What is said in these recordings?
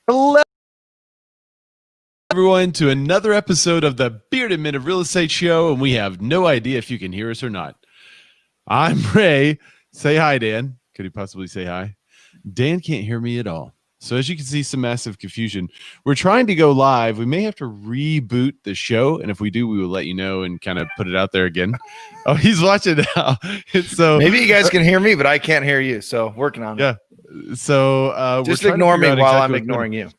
Hello, everyone, to another episode of the Bearded Men of Real Estate Show, and we have no idea if you can hear us or not. I'm Ray. Say hi, Dan. Could he possibly say hi? Dan can't hear me at all. So as you can see, some massive confusion. We're trying to go live. We may have to reboot the show, and if we do, we will let you know and kind of put it out there again. Oh, he's watching now. So maybe you guys can hear me, but I can't hear you. So working on it. Yeah. So just ignore me while I'm ignoring you.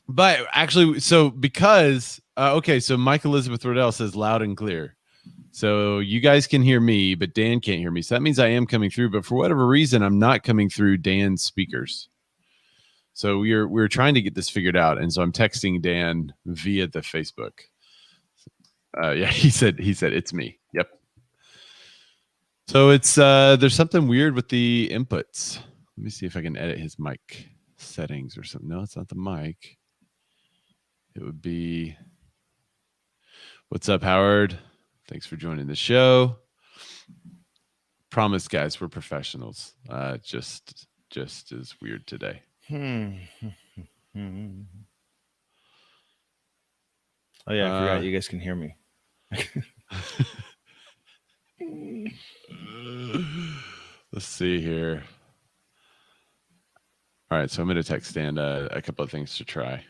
But actually, so because okay, so Mike Elizabeth Rodell says loud and clear. So you guys can hear me, but Dan can't hear me. So that means I am coming through, but for whatever reason, I'm not coming through Dan's speakers. So we're trying to get this figured out, and so I'm texting Dan via the Facebook. Yeah, he said it's me. Yep. So it's there's something weird with the inputs. Let me see if I can edit his mic settings or something. No, it's not the mic. It would be. What's up, Howard? Thanks for joining the show. Promise, guys, we're professionals. Just is weird today. Oh yeah, I forgot you guys can hear me. Let's see here. All right, so I'm going to text Dan a couple of things to try.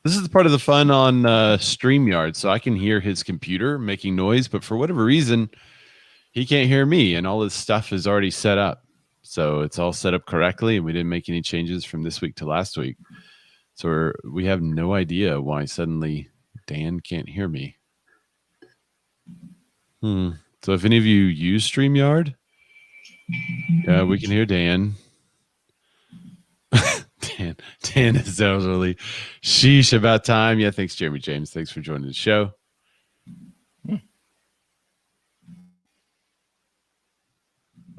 This is part of the fun on StreamYard, so I can hear his computer making noise, but for whatever reason, he can't hear me, and all his stuff is already set up. So it's all set up correctly, and we didn't make any changes from this week to last week. So we have no idea why suddenly Dan can't hear me. So if any of you use StreamYard, we can hear Dan. Dan is elderly. Sheesh, about time. Yeah, thanks, Jeremy James. Thanks for joining the show.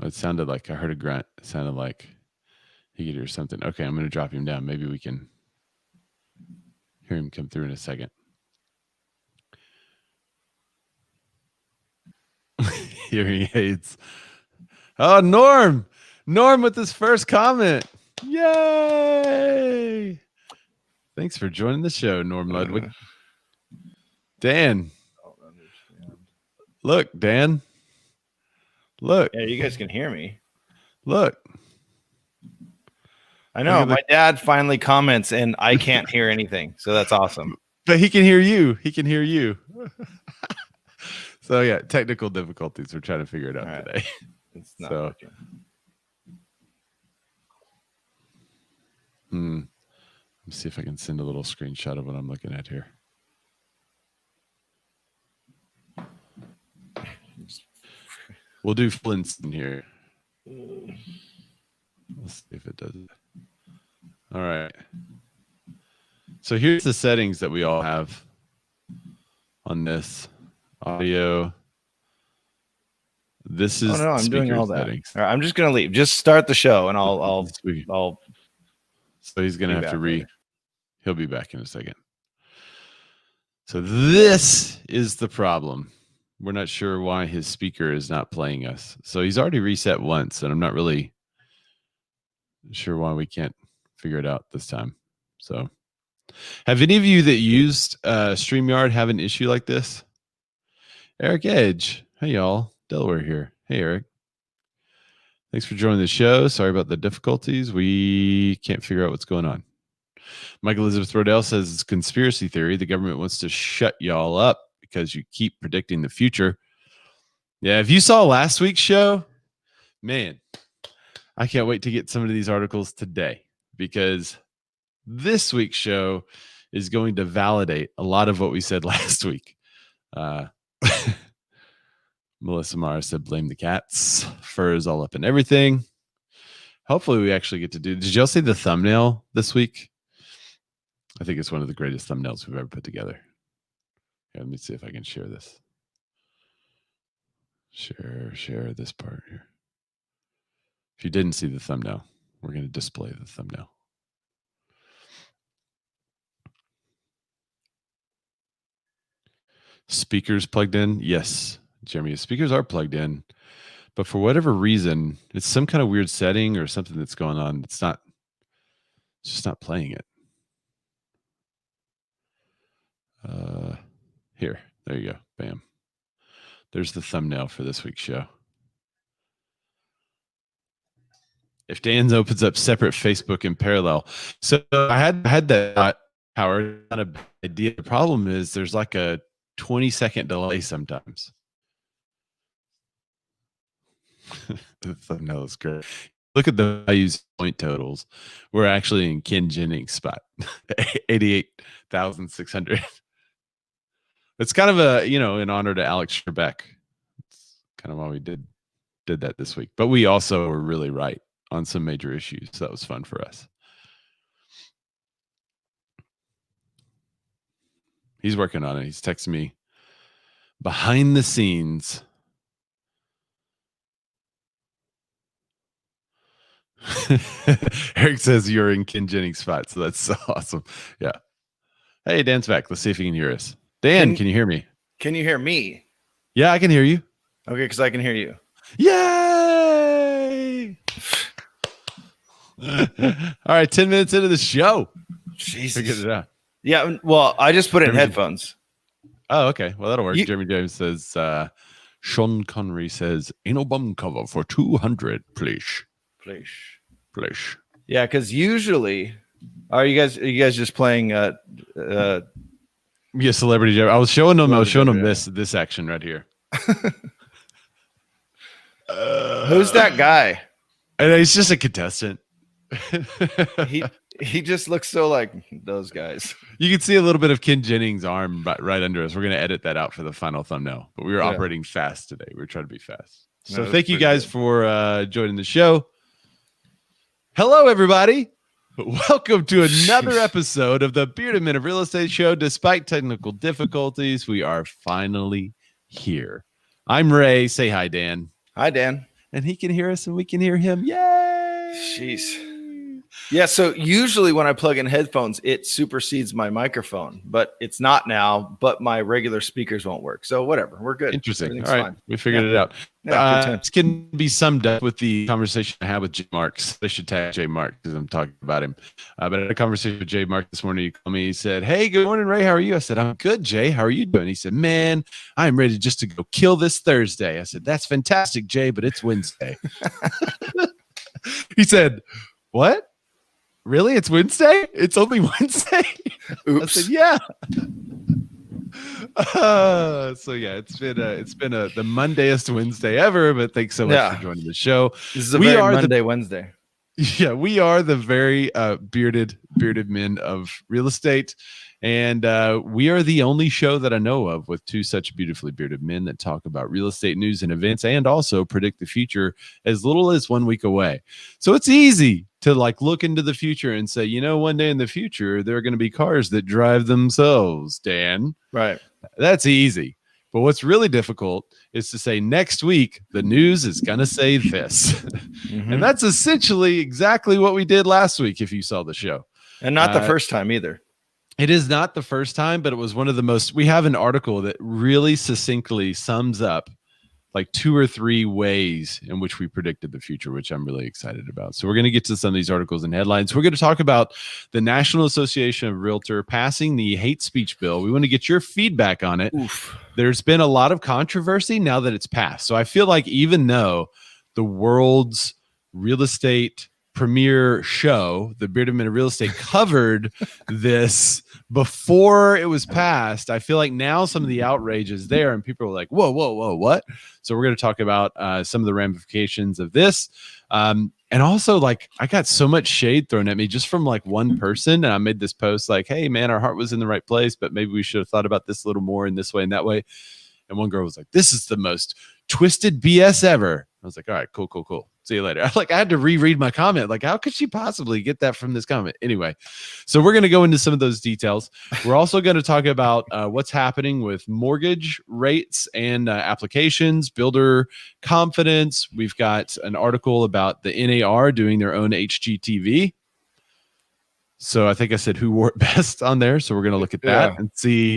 It sounded like I heard a grunt. It sounded like he could hear something. Okay, I'm going to drop him down. Maybe we can hear him come through in a second. Hearing aids. Oh, Norm with his first comment. Yay! Thanks for joining the show, Norm Ludwig. Dan. Look, Dan. Look. Yeah, you guys can hear me. Look. I know. My dad finally comments, and I can't hear anything. So that's awesome. But he can hear you. He can hear you. So, yeah, technical difficulties. We're trying to figure it out today. It's not working. Let me see if I can send a little screenshot of what I'm looking at here. We'll do Flintstone here. Let's see if it does it. All right. So here's the settings that we all have on this audio. This is I'm doing all that. Settings. All right, I'm just gonna leave. Just start the show, and I'll. So he's gonna have to He'll be back in a second. So this is the problem. We're not sure why his speaker is not playing us. So he's already reset once, and I'm not really sure why we can't figure it out this time. So have any of you that used StreamYard have an issue like this? Eric Edge. Hey, y'all. Delaware here. Hey, Eric. Thanks for joining the show. Sorry about the difficulties. We can't figure out what's going on. Mike Elizabeth Rodell says it's conspiracy theory. The government wants to shut y'all up because you keep predicting the future. Yeah, if you saw last week's show, man, I can't wait to get some of these articles today, because this week's show is going to validate a lot of what we said last week. Melissa Mara said, blame the cats. Fur is all up in everything. Hopefully we actually get to do. Did y'all see the thumbnail this week? I think it's one of the greatest thumbnails we've ever put together. Here, let me see if I can share this. Share this part here. If you didn't see the thumbnail, we're going to display the thumbnail. Speakers plugged in? Yes. Jeremy, his speakers are plugged in, but for whatever reason, it's some kind of weird setting or something that's going on. It's just not playing it. Here, there you go. Bam. There's the thumbnail for this week's show. If Dan opens up separate Facebook in parallel. So I had that power, not a bad idea. The problem is there's like a 20-second delay sometimes. The thumbnail is great. Look at the values point totals. We're actually in Ken Jennings' spot, 88,600. It's kind of a, in honor to Alex Trebek. It's kind of why we did that this week. But we also were really right on some major issues. So that was fun for us. He's working on it. He's texting me behind the scenes. Eric says you're in Ken Jennings' spot. So that's so awesome. Yeah. Hey, Dan's back. Let's see if he can hear us. Dan, can you hear me? Can you hear me? Yeah, I can hear you. Okay, because I can hear you. Yay! All right, 10 minutes into the show. Jesus. Figured it out. Yeah, well, I just put it in headphones. Oh, okay. Well, that'll work. Jeremy James says, Sean Connery says, anal bum cover for 200, please. Please. Yeah, because usually, are you guys just playing yeah, Celebrity Jeopardy. I was showing them this action right here. Who's that guy? And he's just a contestant. He just looks so like those guys. You can see a little bit of Ken Jennings' arm right under us. We're going to edit that out for the final thumbnail. But we were operating fast today. We were trying to be fast. So thank you guys for joining the show. Hello, everybody. Welcome to another episode of the Bearded Men of Real Estate Show. Despite technical difficulties, we are finally here. I'm Ray. Say hi, Dan. Hi, Dan. And he can hear us and we can hear him. Yay! Jeez. Yeah, so usually when I plug in headphones, it supersedes my microphone, but it's not now, but my regular speakers won't work. So whatever, we're good. Interesting. All right, we figured it out. This can be summed up with the conversation I had with Jay Marks. They should tag Jay Marks because I'm talking about him. But I had a conversation with Jay Marks this morning. He called me. He said, hey, good morning, Ray. How are you? I said, I'm good, Jay. How are you doing? He said, man, I'm ready just to go kill this Thursday. I said, that's fantastic, Jay, but it's Wednesday. He said, what? Really? It's Wednesday? It's only Wednesday? Oops. I said, yeah. So yeah, it's been the Mondayest Wednesday ever, but thanks so much for joining the show. This is a very Monday Wednesday. Yeah, we are the very bearded men of real estate. And we are the only show that I know of with two such beautifully bearded men that talk about real estate news and events and also predict the future as little as 1 week away. So it's easy to look into the future and say, one day in the future, there are going to be cars that drive themselves, Dan. Right. That's easy. But what's really difficult is to say next week, the news is going to say this. Mm-hmm. And that's essentially exactly what we did last week, if you saw the show. And not the first time either. It is not the first time, but it was one of the most. We have an article that really succinctly sums up 2 or 3 ways in which we predicted the future, which I'm really excited about. So we're going to get to some of these articles and headlines. We're going to talk about the National Association of Realtor passing the hate speech bill. We want to get your feedback on it. Oof. There's been a lot of controversy now that it's passed. So I feel like even though the world's real estate premier show, the Bearded Men of Real Estate, covered this before it was passed, I feel like now some of the outrage is there and people are like, whoa, what? So we're going to talk about some of the ramifications of this. And also, I got so much shade thrown at me just from one person. And I made this post hey, man, our heart was in the right place, but maybe we should have thought about this a little more in this way and that way. And one girl was like, this is the most twisted BS ever. I was like, all right, cool. See you later. I had to reread my comment. How could she possibly get that from this comment? Anyway, so we're going to go into some of those details. We're also going to talk about what's happening with mortgage rates and applications, builder confidence. We've got an article about the NAR doing their own HGTV. So I think I said who wore it best on there. So we're going to look at that and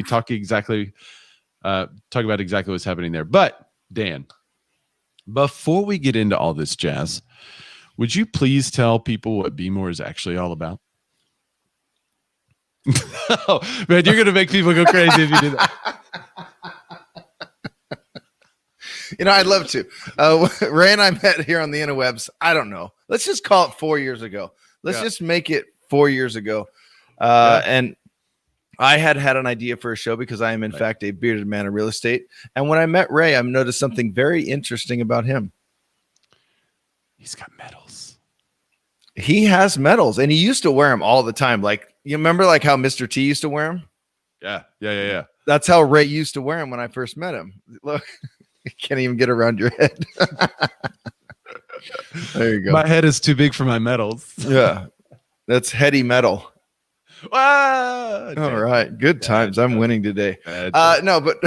talk about exactly what's happening there. But Dan, before we get into all this jazz, would you please tell people what BMORE is actually all about? Oh, man, you're going to make people go crazy if you do that. I'd love to. Ray and I met here on the interwebs. I don't know. Let's just call it 4 years ago. Let's just make it 4 years ago. And I had an idea for a show because I am, in fact, a bearded man of real estate. And when I met Ray, I noticed something very interesting about him. He's got medals. He has medals, and he used to wear them all the time. Like, you remember like how Mr. T used to wear them? Yeah. That's how Ray used to wear them when I first met him. Look, you can't even get around your head. There you go. My head is too big for my medals. Yeah, that's heady metal. Ah, all right, good times. I'm winning today. No, but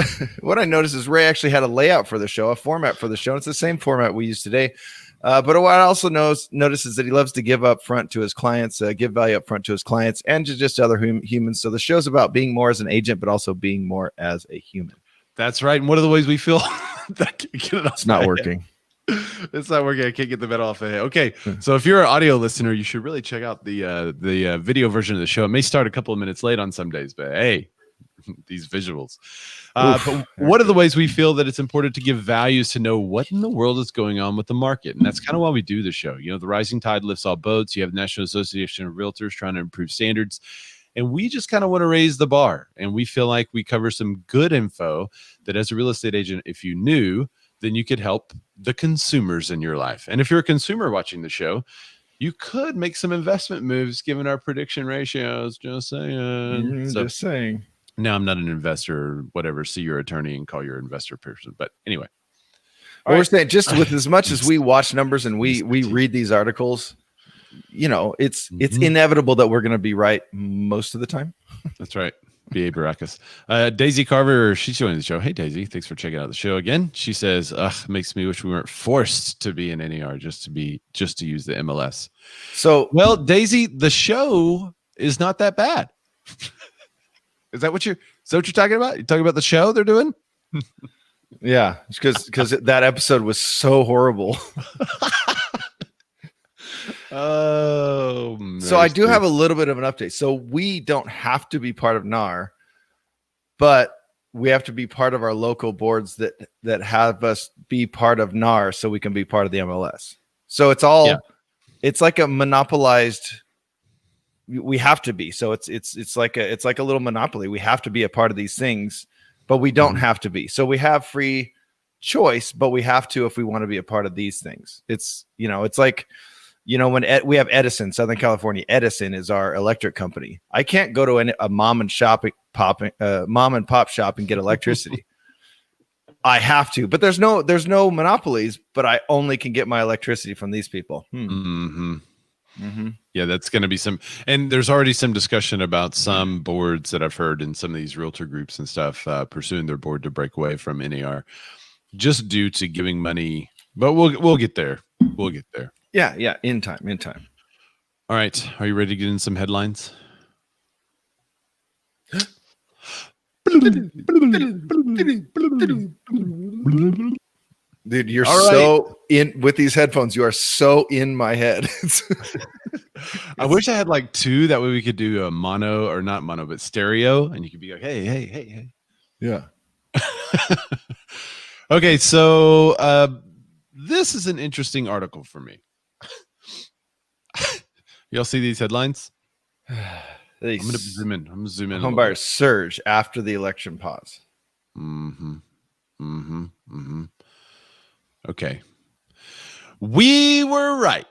what I noticed is Ray actually had a layout for the show, a format for the show. It's the same format we use today. But what I also notice is that he loves to give up front to his clients, give value up front to his clients, and to just other humans. So the show's about being more as an agent, but also being more as a human. That's right. And one of the ways we feel that it's not working. It's not working. I can't get the metal off the head. Okay, so if you're an audio listener, you should really check out the video version of the show. It may start a couple of minutes late on some days, but hey, these visuals. But one of the ways we feel that it's important to give value is to know what in the world is going on with the market, and that's kind of why we do the show. The rising tide lifts all boats. You have the National Association of Realtors trying to improve standards, and we just kind of want to raise the bar. And we feel like we cover some good info that, as a real estate agent, if you knew, then you could help the consumers in your life. And if you're a consumer watching the show, you could make some investment moves given our prediction ratios. Just saying. Just saying. No, I'm not an investor or whatever. See your attorney and call your investor person. But anyway. Well, we're saying just with as much as we watch numbers and we read these articles, it's inevitable that we're going to be right most of the time. That's right. B.A. Baracus. Daisy Carver, she's joining the show. Hey, Daisy, thanks for checking out the show again. She says, makes me wish we weren't forced to be an NAR just to use the MLS. So, well, Daisy, the show is not that bad. Is that what you're talking about? You're talking about the show they're doing? Yeah, because that episode was so horrible. Oh, so I do have a little bit of an update. So we don't have to be part of NAR, but we have to be part of our local boards that have us be part of NAR so we can be part of the MLS. So it's all it's like a monopolized. We have to be. So it's like a little monopoly. We have to be a part of these things, but we don't have to be. So we have free choice, but we have to if we want to be a part of these things. It's like when we have Edison, Southern California. Edison is our electric company. I can't go to a mom and pop shop and get electricity. I have to, but there's no monopolies. But I only can get my electricity from these people. Yeah, that's going to be and there's already some discussion about some boards that I've heard in some of these realtor groups and stuff pursuing their board to break away from NAR, just due to giving money. But we'll get there. We'll get there. Yeah. In time. All right. Are you ready to get in some headlines? Dude, you're so in with these headphones. You are so in my head. I wish I had like two. That way we could do a mono, or not mono, but stereo. And you could be like, hey. Yeah. Okay. So this is an interesting article for me. Y'all see these headlines? I'm going to zoom in. Homebuyers surge after the election pause. Okay. We were right.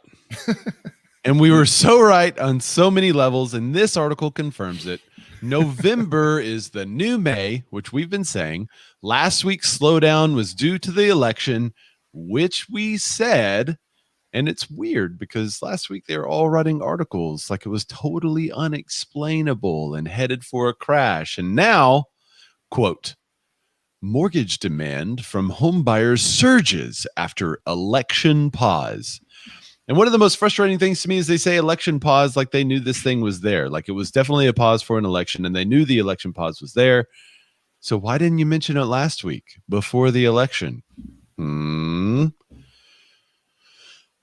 And we were so right on so many levels, and this article confirms it. November is the new May, which we've been saying. Last week's slowdown was due to the election, which we said. And it's weird because last week they were all writing articles like it was totally unexplainable and headed for a crash. And now, quote, mortgage demand from homebuyers surges after election pause. And one of the most frustrating things to me is they say election pause like they knew this thing was there. Like it was definitely a pause for an election and they knew the election pause was there. So why didn't you mention it last week before the election?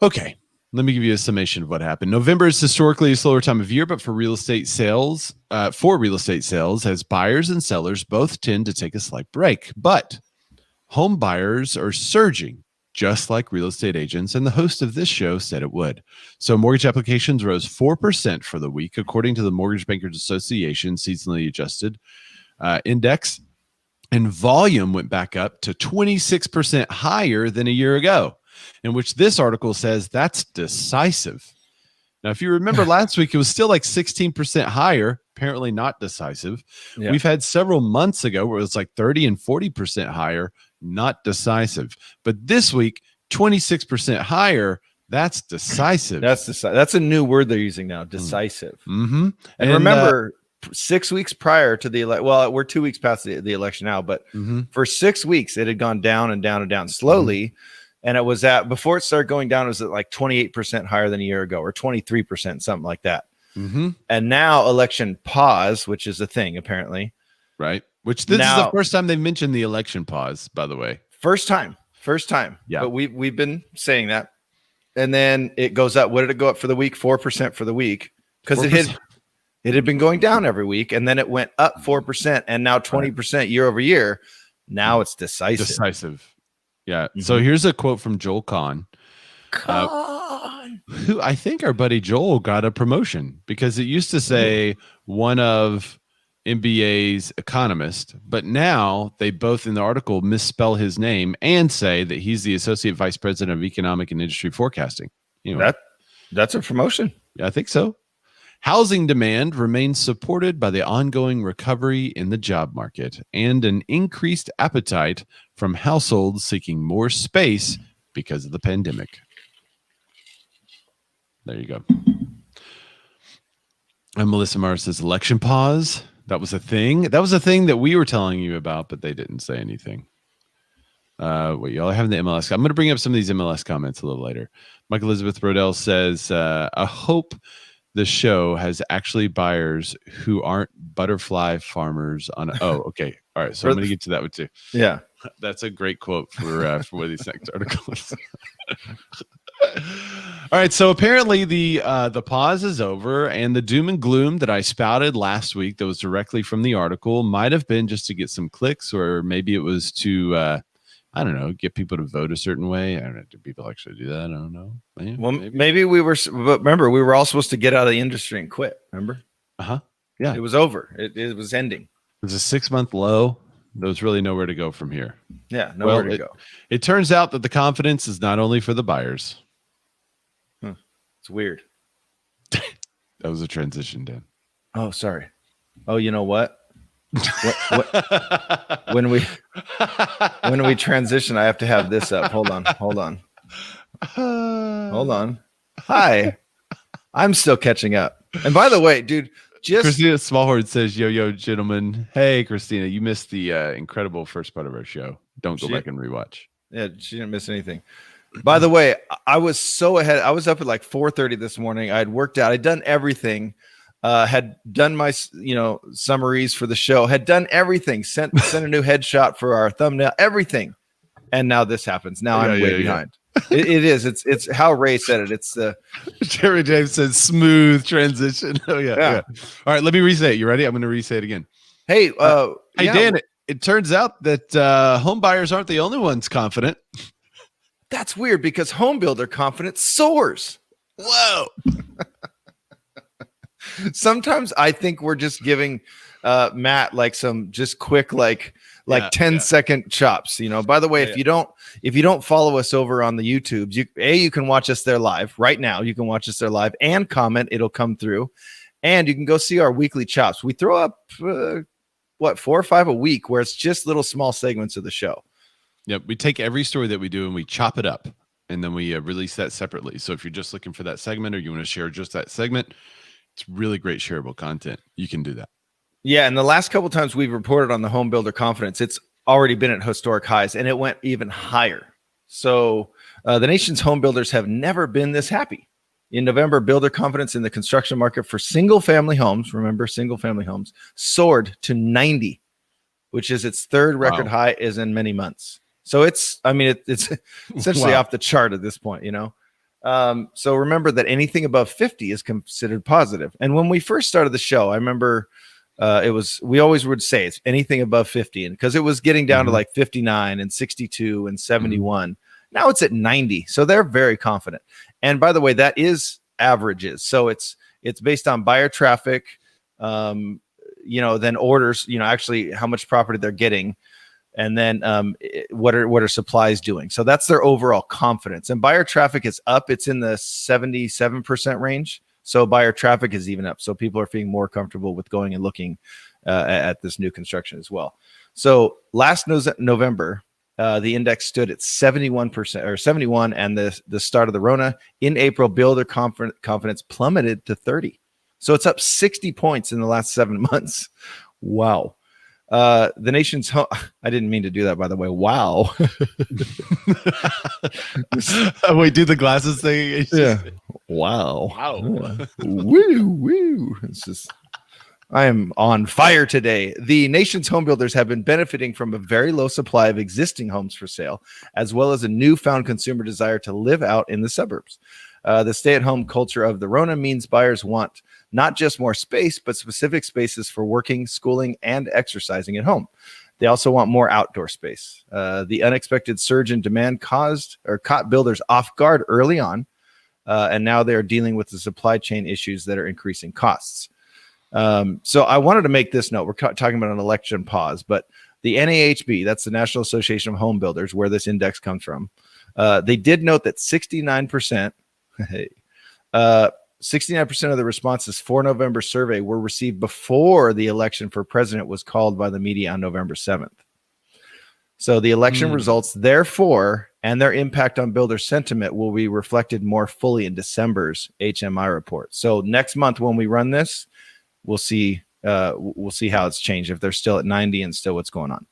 Okay. Let me give you a summation of what happened. November is historically a slower time of year, but for real estate sales, as buyers and sellers both tend to take a slight break. But home buyers are surging, just like real estate agents, and the host of this show said it would. So mortgage applications rose 4% for the week, according to the Mortgage Bankers Association seasonally adjusted index, and volume went back up to 26% higher than a year ago, in which this article says that's decisive. Now, if you remember last week, it was still like 16% higher, apparently not decisive. Yeah. We've had several months ago where it was like 30 and 40% higher, not decisive. But this week, 26% higher, that's decisive. That's a new word they're using now, decisive. Mm-hmm. And remember, 6 weeks prior to the election, well, we're 2 weeks past the election now, but for 6 weeks, it had gone down and down and down slowly. And it was before it started going down, it was at like 28% higher than a year ago, or 23%, something like that. And now election pause, which is a thing apparently. Right. Which this is the first time they've mentioned the election pause, by the way. First time. Yeah. But we've been saying that. And then it goes up. What did it go up for the week? 4% for the week. Because it had been going down every week, and then it went up 4%, and now 20% year over year. Now it's decisive. Yeah. So here's a quote from Joel Kahn, who I think our buddy Joel got a promotion, because it used to say one of MBA's economists, but now they both in the article misspell his name and say that he's the Associate Vice President of Economic and Industry Forecasting. Anyway, that's a promotion. Yeah, I think so. Housing demand remains supported by the ongoing recovery in the job market and an increased appetite from households seeking more space because of the pandemic. There you go. And Melissa Mars says election pause. That was a thing. That was a thing that we were telling you about, but they didn't say anything. Wait, y'all have the MLS. I'm going to bring up some of these MLS comments a little later. Mike Elizabeth Rodell says, I hope the show has actually buyers who aren't butterfly farmers on. Oh, okay. All right. So I'm going to get to that one too. Yeah. That's a great quote for one of these next articles. All right. So apparently the pause is over, and the doom and gloom that I spouted last week that was directly from the article might have been just to get some clicks, or maybe it was to, I don't know, get people to vote a certain way. I don't know. Do people actually do that? I don't know. Maybe we were, but remember, we were all supposed to get out of the industry and quit. Remember? Yeah. It was over. It was ending. It was a 6-month low. There was really nowhere to go from here. Yeah. Nowhere to go. It turns out that the confidence is not only for the buyers. It's weird. That was a transition, Dan. Oh, sorry. Oh, you know what? When we transition, I have to have this up. Hold on. Hi, I'm still catching up. And by the way, dude, Christina Smallhorn says, yo, gentlemen. Hey, Christina, you missed the incredible first part of our show. Don't go back and rewatch. Yeah, she didn't miss anything. By the way, I was so ahead. I was up at like 4:30 this morning. I had worked out. I'd done everything. Had done my, summaries for the show. Had done everything. Sent a new headshot for our thumbnail. Everything. And now this happens. Now I'm way behind. It is. It's how Ray said it. It's the Jerry James says smooth transition. Oh yeah. All right, let me re-say it. You ready? I'm going to re-say it again. Hey, Dan. It turns out that home buyers aren't the only ones confident. That's weird, because home builder confidence soars. Whoa. Sometimes I think we're just giving Matt like some just quick 10-second chops. By the way, if you don't follow us over on the YouTubes, you can watch us there live right now. You can watch us there live and comment. It'll come through, and you can go see our weekly chops. We throw up 4 or 5 a week, where it's just little small segments of the show. Yep. We take every story that we do and we chop it up, and then we release that separately. So if you're just looking for that segment, or you want to share just that segment, it's really great shareable content. You can do that. Yeah. And the last couple of times we've reported on the home builder confidence, it's already been at historic highs, and it went even higher. So the nation's home builders have never been this happy. In November, builder confidence in the construction market for single family homes, soared to 90, which is its third record high is in many months. So it's essentially Wow. off the chart at this point, So remember that anything above 50 is considered positive. And when we first started the show, I remember we always would say it's anything above 50, and because it was getting down to like 59 and 62 and 71. Now it's at 90. So they're very confident. And by the way, that is averages. So it's based on buyer traffic, then orders, actually how much property they're getting. And then what are supplies doing? So that's their overall confidence. And buyer traffic is up. It's in the 77% range. So buyer traffic is even up. So people are feeling more comfortable with going and looking at this new construction as well. So last November, the index stood at 71% or 71, and the start of the Rona. In April, builder confidence plummeted to 30. So it's up 60 points in the last 7 months. Wow. The nation's home. I didn't mean to do that, by the way. Wow. Wait, do the glasses thing. Yeah. Wow. Wow. Woo. It's just, I am on fire today. The nation's home builders have been benefiting from a very low supply of existing homes for sale, as well as a newfound consumer desire to live out in the suburbs. The stay-at-home culture of the Rona means buyers want not just more space, but specific spaces for working, schooling, and exercising at home. They also want more outdoor space. The unexpected surge in demand caught builders off guard early on, and now they are dealing with the supply chain issues that are increasing costs. So I wanted to make this note. We're talking about an election pause, but the NAHB, that's the National Association of Home Builders, where this index comes from, they did note that 69%, 69% of the responses for November survey were received before the election for president was called by the media on November 7th. So the election results, therefore, and their impact on builder sentiment will be reflected more fully in December's HMI report. So next month when we run this, we'll see how it's changed, if they're still at 90 and still what's going on.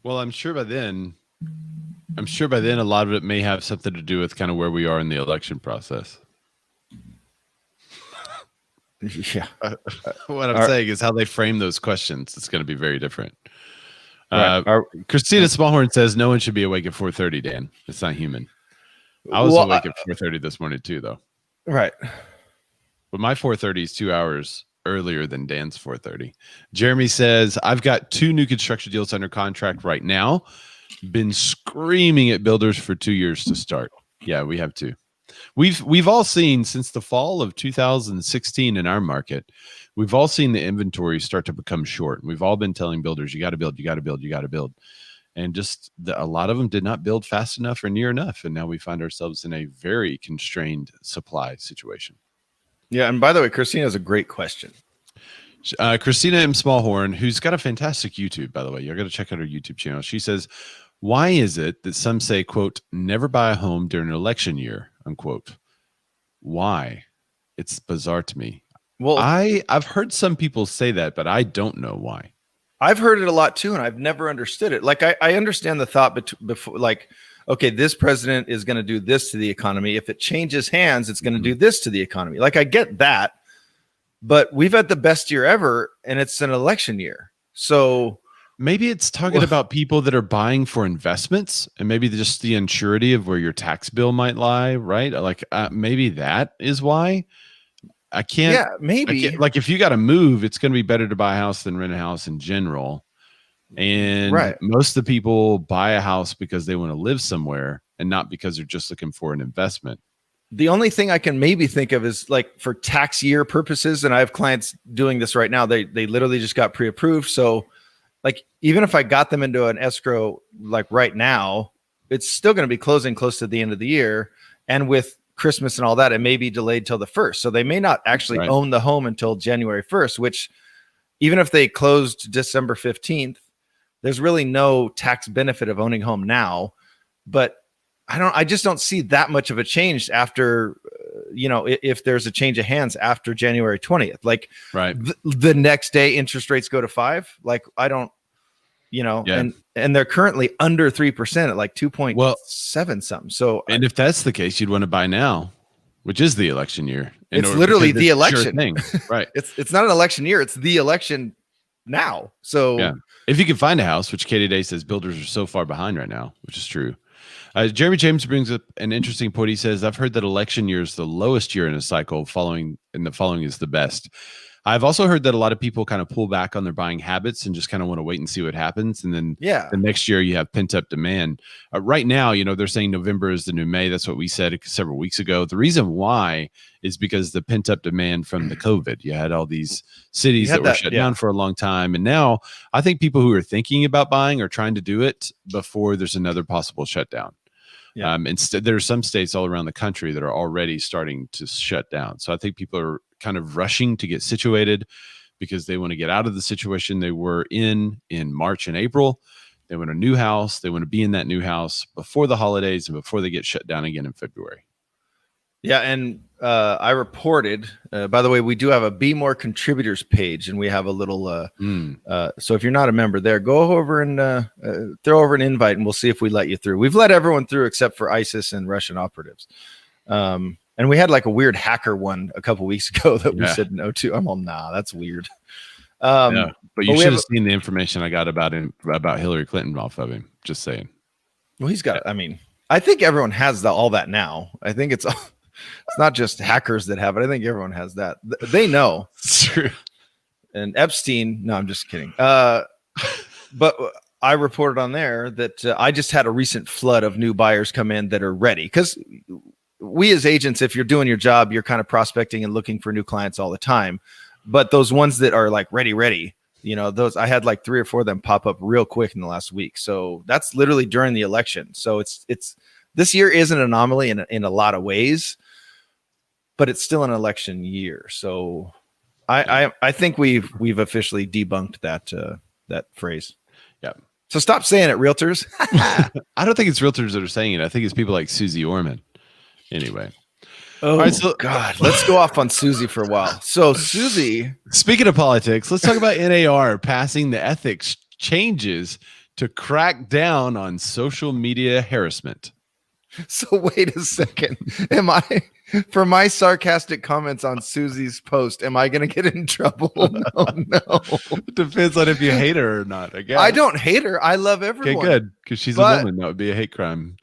Well, I'm sure by then a lot of it may have something to do with kind of where we are in the election process. Yeah. What I'm saying is how they frame those questions. It's going to be very different. Right. Christina Smallhorn says no one should be awake at 4:30, Dan. It's not human. I was awake at 4:30 this morning too, though. Right. But my 4:30 is 2 hours earlier than Dan's 4:30. Jeremy says, I've got 2 new construction deals under contract right now. Been screaming at builders for 2 years to start. Yeah, we have 2. We've all seen since the fall of 2016 in our market, we've all seen the inventory start to become short. We've all been telling builders, you got to build, you got to build, you got to build. And just a lot of them did not build fast enough or near enough. And now we find ourselves in a very constrained supply situation. Yeah. And by the way, Christina has a great question. Christina M. Smallhorn, who's got a fantastic YouTube, by the way. You're going to check out her YouTube channel. She says, why is it that some say, quote, never buy a home during an election year, unquote? Why? It's bizarre to me. Well, I've heard some people say that, but I don't know why. I've heard it a lot too, and I've never understood it. Like I understand the thought before, like, okay, this president is going to do this to the economy. If it changes hands, it's going to do this to the economy. Like I get that, but we've had the best year ever, and it's an election year. So maybe it's talking about people that are buying for investments, and maybe just the unsurety of where your tax bill might lie, right? Like maybe that is why. I can't. Yeah, maybe. Like if you got to move, it's going to be better to buy a house than rent a house in general. And most of the people buy a house because they want to live somewhere and not because they're just looking for an investment. The only thing I can maybe think of is like for tax year purposes, and I have clients doing this right now. They literally just got pre-approved. So like even if I got them into an escrow like right now, it's still going to be closing close to the end of the year. And with Christmas and all that, it may be delayed till the 1st. So they may not actually own the home until January 1st, which even if they closed December 15th, there's really no tax benefit of owning home now. But I just don't see that much of a change after, if there's a change of hands after January 20th, like the next day interest rates go to 5. Like I don't, and they're currently under 3% at like 2.7 something. So, and if that's the case, you'd want to buy now, which is the election year. It's literally the election thing, right? It's not an election year. It's the election now. So if you can find a house, which Katie Day says builders are so far behind right now, which is true. Jeremy James brings up an interesting point. He says, I've heard that election year is the lowest year in a cycle, and the following is the best. I've also heard that a lot of people kind of pull back on their buying habits and just kind of want to wait and see what happens. And then the next year you have pent up demand. Right now, they're saying November is the new May. That's what we said several weeks ago. The reason why is because the pent up demand from the COVID. You had all these cities that were shut down for a long time. And now I think people who are thinking about buying are trying to do it before there's another possible shutdown. Instead, there are some states all around the country that are already starting to shut down. So I think people are kind of rushing to get situated because they want to get out of the situation they were in March and April. They want a new house. They want to be in that new house before the holidays and before they get shut down again in February. Yeah, and I reported, by the way, we do have a BMORE contributors page, and we have a little, so if you're not a member there, go over and throw over an invite, and we'll see if we let you through. We've let everyone through except for ISIS and Russian operatives. And we had like a weird hacker one a couple weeks ago that we said no to. I'm all, nah, that's weird. But you should have seen the information I got about Hillary Clinton off of him. Just saying. Well, he's got, I mean, I think everyone has all that now. I think it's not just hackers that have it. I think everyone has that. They know. It's true. And Epstein, no, I'm just kidding. But I reported on there that I just had a recent flood of new buyers come in that are ready. Because we as agents, if you're doing your job, you're kind of prospecting and looking for new clients all the time. But those ones that are like ready, those, I had like 3 or 4 of them pop up real quick in the last week. So that's literally during the election. So it's this year is an anomaly in a lot of ways, but it's still an election year. So I think we've officially debunked that phrase. Yeah. So stop saying it, realtors. I don't think it's realtors that are saying it. I think it's people like Susie Orman. Anyway. Oh, all right, so God, let's go off on Susie for a while. So Susie, speaking of politics, let's talk about NAR passing the ethics changes to crack down on social media harassment. So wait a second. For my sarcastic comments on Susie's post, am I going to get in trouble? No. It depends on if you hate her or not, I guess. I don't hate her. I love everyone. Okay, good. Because she's a woman. That would be a hate crime.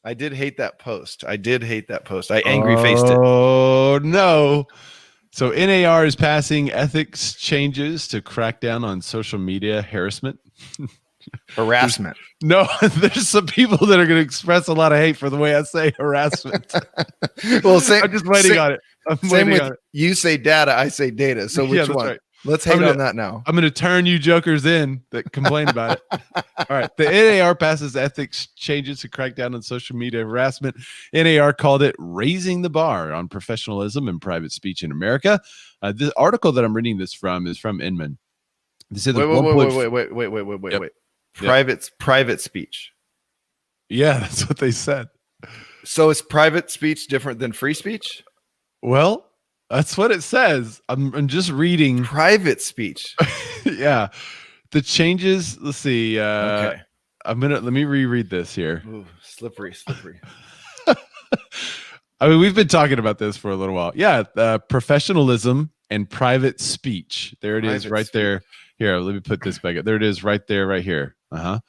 I did hate that post. I angry faced it. Oh, no. So NAR is passing ethics changes to crack down on social media harassment. Harassment. There's some people that are going to express a lot of hate for the way I say harassment. Well, I'm just waiting on it. You say data, I say data. So which one? Right. Let's hate on that now. I'm going to turn you jokers in that complain about it. All right. The NAR passes ethics changes to crack down on social media harassment. NAR called it raising the bar on professionalism and private speech in America. The article that I'm reading this from is from Inman. They said wait. Private speech. Yeah, that's what they said. So is private speech different than free speech? Well, that's what it says. I'm just reading private speech. Yeah. The changes, let's see. Okay. Let me reread this here. Ooh, slippery. I mean, we've been talking about this for a little while. Yeah. Professionalism and private speech. There it is right there. Here, let me put this back up. There it is right there, right here. The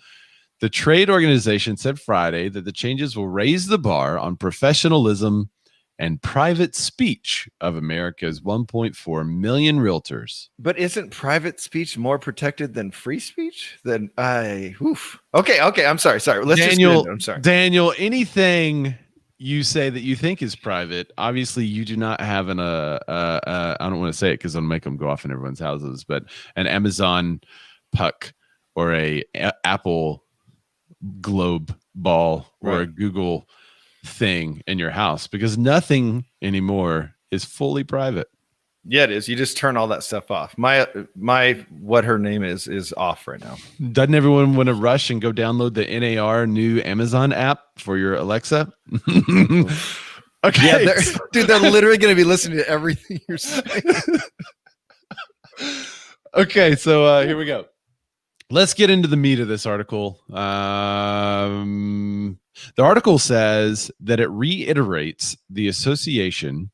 trade organization said Friday that the changes will raise the bar on professionalism and private speech of America's 1.4 million realtors. But isn't private speech more protected than free speech? Okay. I'm sorry. I'm sorry. Daniel, anything you say that you think is private, obviously you do not have I don't want to say it because it'll make them go off in everyone's houses, but an Amazon puck or a Apple globe ball or a Google thing in your house, because nothing anymore is fully private. Yeah, it is. You just turn all that stuff off. My what her name is off right now. Doesn't everyone want to rush and go download the NAR new Amazon app for your Alexa? Okay. Yeah, they're literally going to be listening to everything you're saying. Okay, so here we go. Let's get into the meat of this article. The article says that it reiterates the association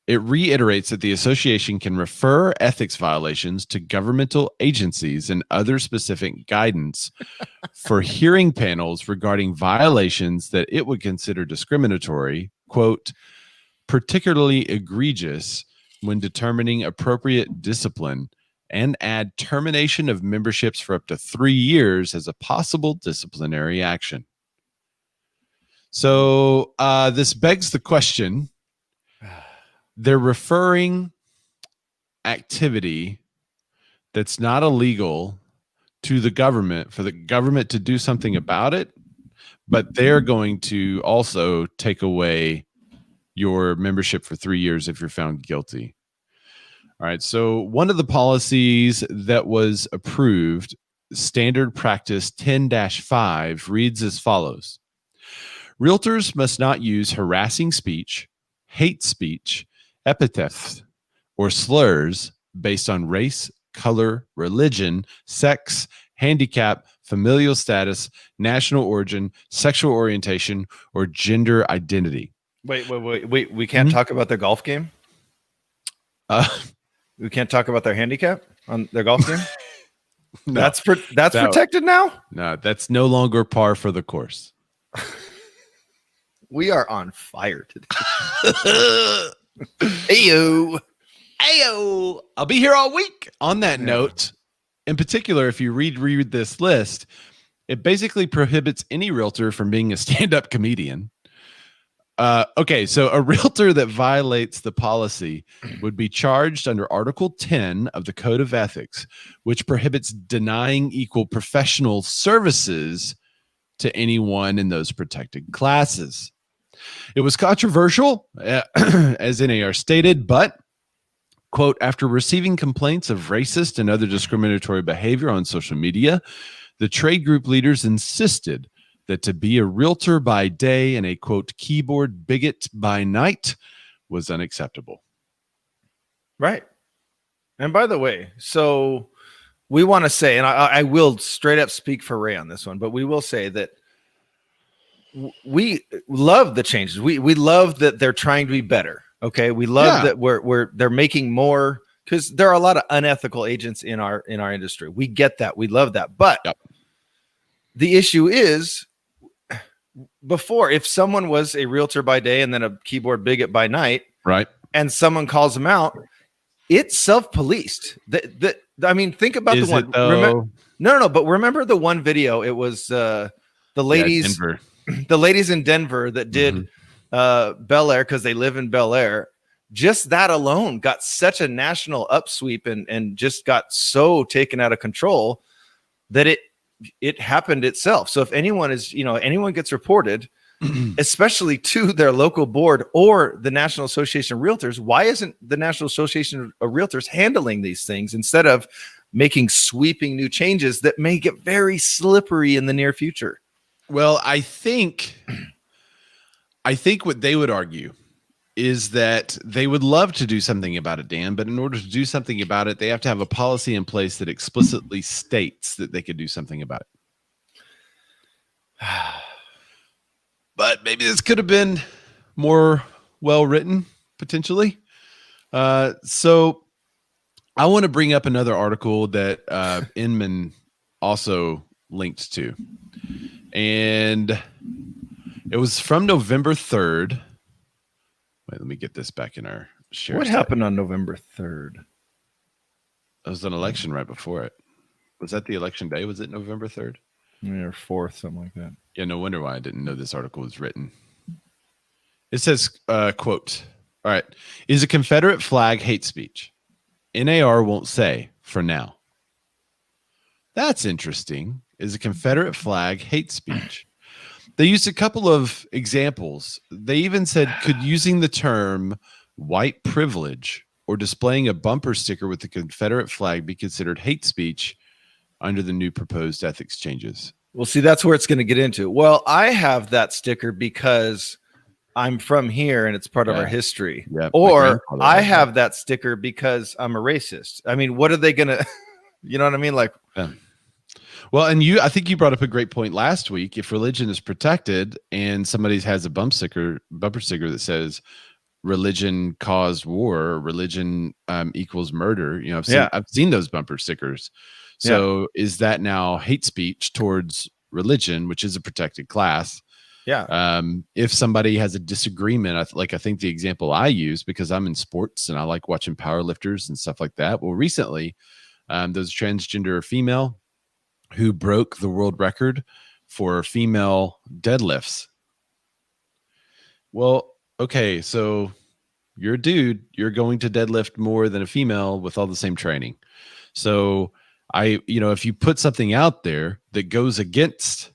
it reiterates that the association can refer ethics violations to governmental agencies and other specific guidance for hearing panels regarding violations that it would consider discriminatory, quote, particularly egregious when determining appropriate discipline, and add termination of memberships for up to 3 years as a possible disciplinary action. So this begs the question. They're referring activity that's not illegal to the government for the government to do something about it, but they're going to also take away your membership for 3 years if you're found guilty. All right. So one of the policies that was approved, Standard Practice 10-5, reads as follows. Realtors must not use harassing speech, hate speech, epithets, or slurs based on race, color, religion, sex, handicap, familial status, national origin, sexual orientation, or gender identity. Wait. We can't talk about their golf game? We can't talk about their handicap on their golf game? No, that's protected now? No, that's no longer par for the course. We are on fire today. Heyo. I'll be here all week. On that note, in particular, if you read this list, it basically prohibits any realtor from being a stand-up comedian. Okay, so a realtor that violates the policy would be charged under Article 10 of the Code of Ethics, which prohibits denying equal professional services to anyone in those protected classes. It was controversial, as NAR stated, but, quote, after receiving complaints of racist and other discriminatory behavior on social media, the trade group leaders insisted that to be a realtor by day and a, quote, keyboard bigot by night was unacceptable. Right. And by the way, so we want to say, and I will straight up speak for Ray on this one, but we will say that we love the changes. We love that they're trying to be better. Okay. We love that they're making more, because there are a lot of unethical agents in our industry. We get that. We love that. But the issue is, before, if someone was a realtor by day and then a keyboard bigot by night, right, and someone calls them out, it's self-policed. I mean, think about the one. No, but remember the one video? It was the ladies, the ladies in Denver that did Bel Air because they live in Bel Air. Just that alone got such a national upsweep and just got so taken out of control that it happened itself. So if anyone gets reported, especially to their local board or the National Association of Realtors, why isn't the National Association of Realtors handling these things instead of making sweeping new changes that may get very slippery in the near future? Well, I think what they would argue is that they would love to do something about it, Dan, but in order to do something about it, they have to have a policy in place that explicitly states that they could do something about it. But maybe this could have been more well-written, potentially. So I want to bring up another article that Inman also linked to. And it was from November 3rd. Wait, let me get this back in our share. What happened on November 3rd? It was an election right before it. Was that the election day? Was it November 3rd? Yeah, or 4th, something like that. Yeah, no wonder why I didn't know this article was written. It says, quote, all right, is a Confederate flag hate speech? NAR won't say for now. That's interesting. Is a Confederate flag hate speech? They used a couple of examples. They even said, could using the term white privilege or displaying a bumper sticker with the Confederate flag be considered hate speech under the new proposed ethics changes? Well, see, that's where it's going to get into. Well, I have that sticker because I'm from here and it's part of our history. Yeah, or I have that sticker because I'm a racist. I mean, what are they going to, you know what I mean? Like, well, and I think you brought up a great point last week. If religion is protected and somebody has a bumper sticker that says religion caused war, or religion equals murder. You know, I've seen those bumper stickers. So is that now hate speech towards religion, which is a protected class? Yeah. If somebody has a disagreement, I think the example I use, because I'm in sports and I like watching powerlifters and stuff like that. Well, recently, there's a transgender female who broke the world record for female deadlifts. Well, okay, so you're a dude, you're going to deadlift more than a female with all the same training. So if you put something out there that goes against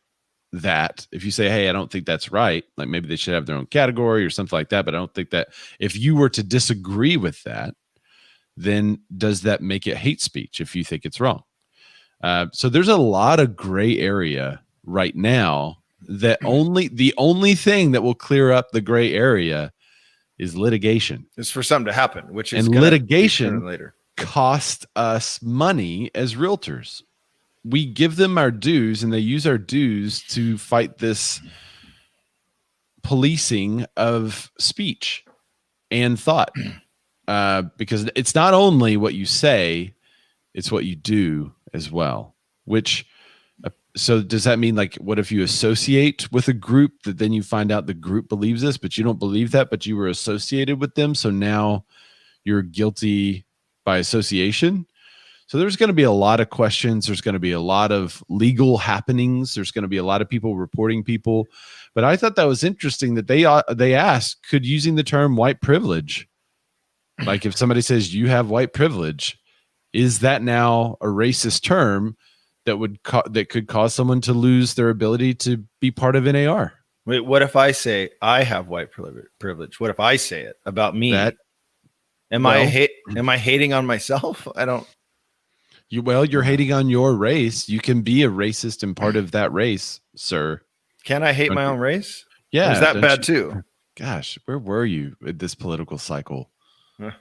that, if you say, hey, I don't think that's right, like maybe they should have their own category or something like that, but I don't think that, if you were to disagree with that, then does that make it hate speech if you think it's wrong? So there's a lot of gray area right now that the only thing that will clear up the gray area is litigation. It's for something to happen, which is litigation later. Cost us money as realtors. We give them our dues, and they use our dues to fight this policing of speech and thought. Because it's not only what you say, it's what you do as well. So does that mean, like, what if you associate with a group that then you find out the group believes this, but you don't believe that, but you were associated with them, so now you're guilty by association? So there's going to be a lot of questions. There's going to be a lot of legal happenings. There's going to be a lot of people reporting people. But I thought that was interesting that they asked, could using the term white privilege, like if somebody says you have white privilege, is that now a racist term that could cause someone to lose their ability to be part of NAR? Wait, what if I say I have white privilege? What if I say it about me? Am I hating on myself? I don't. You're hating on your race. You can be a racist and part of that race, sir. Can I hate my own race? Yeah. Or is that bad too? Gosh, where were you at this political cycle? All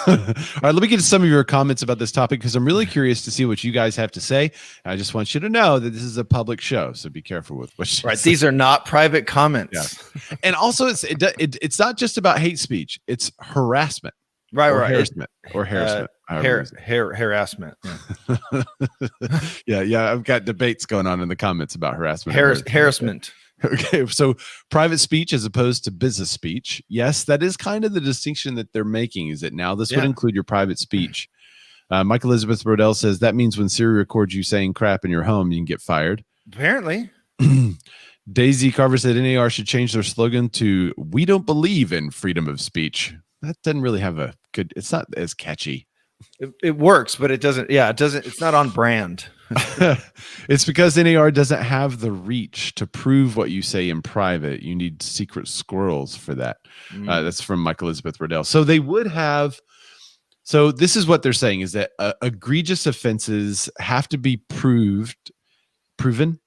right, let me get to some of your comments about this topic, because I'm really curious to see what you guys have to say. I just want you to know that this is a public show, so be careful with what you say. These are not private comments. Yeah. And also, it's not just about hate speech; it's harassment. Right. Harassment or harassment. Harassment. Yeah. I've got debates going on in the comments about harassment. Harassment. Okay, so private speech as opposed to business speech. Yes, that is kind of the distinction that they're making, is that now this would include your private speech. Mike Elizabeth Brodell says that means when Siri records you saying crap in your home, you can get fired. Apparently. Daisy Carver said NAR should change their slogan to "We don't believe in freedom of speech." That doesn't really have a good, it's not as catchy. It works, but it doesn't. Yeah, it doesn't. It's not on brand. It's because NAR doesn't have the reach to prove what you say in private. You need secret squirrels for that. That's from Mike Elizabeth Brodell. So they would have. So this is what they're saying, is that egregious offenses have to be proven,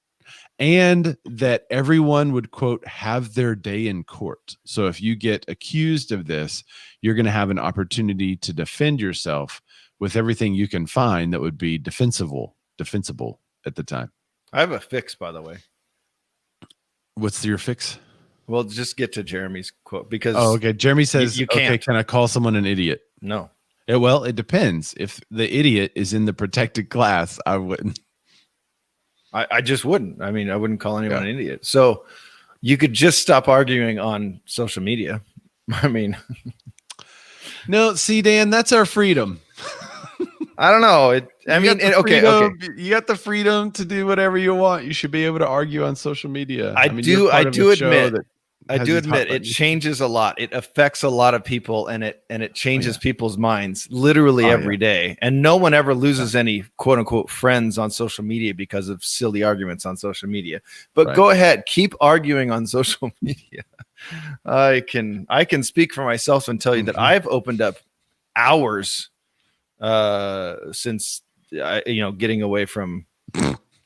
and that everyone would, quote, have their day in court. So if you get accused of this, you're going to have an opportunity to defend yourself with everything you can find that would be defensible at the time. I have a fix, by the way. What's your fix? Well, just get to Jeremy's quote, because okay. Jeremy says, you can't. Okay, can I call someone an idiot? No. Well, it depends. If the idiot is in the protected class, I wouldn't. I just wouldn't. I mean, I wouldn't call anyone an idiot. So you could just stop arguing on social media. I mean, no, see, Dan, that's our freedom. I don't know. Okay. You got the freedom to do whatever you want. You should be able to argue on social media. I do admit it changes a lot. It affects a lot of people, and it changes people's minds literally every day. And no one ever loses any quote unquote friends on social media because of silly arguments on social media. But go ahead, keep arguing on social media. I can speak for myself and tell you that I've opened up hours since getting away from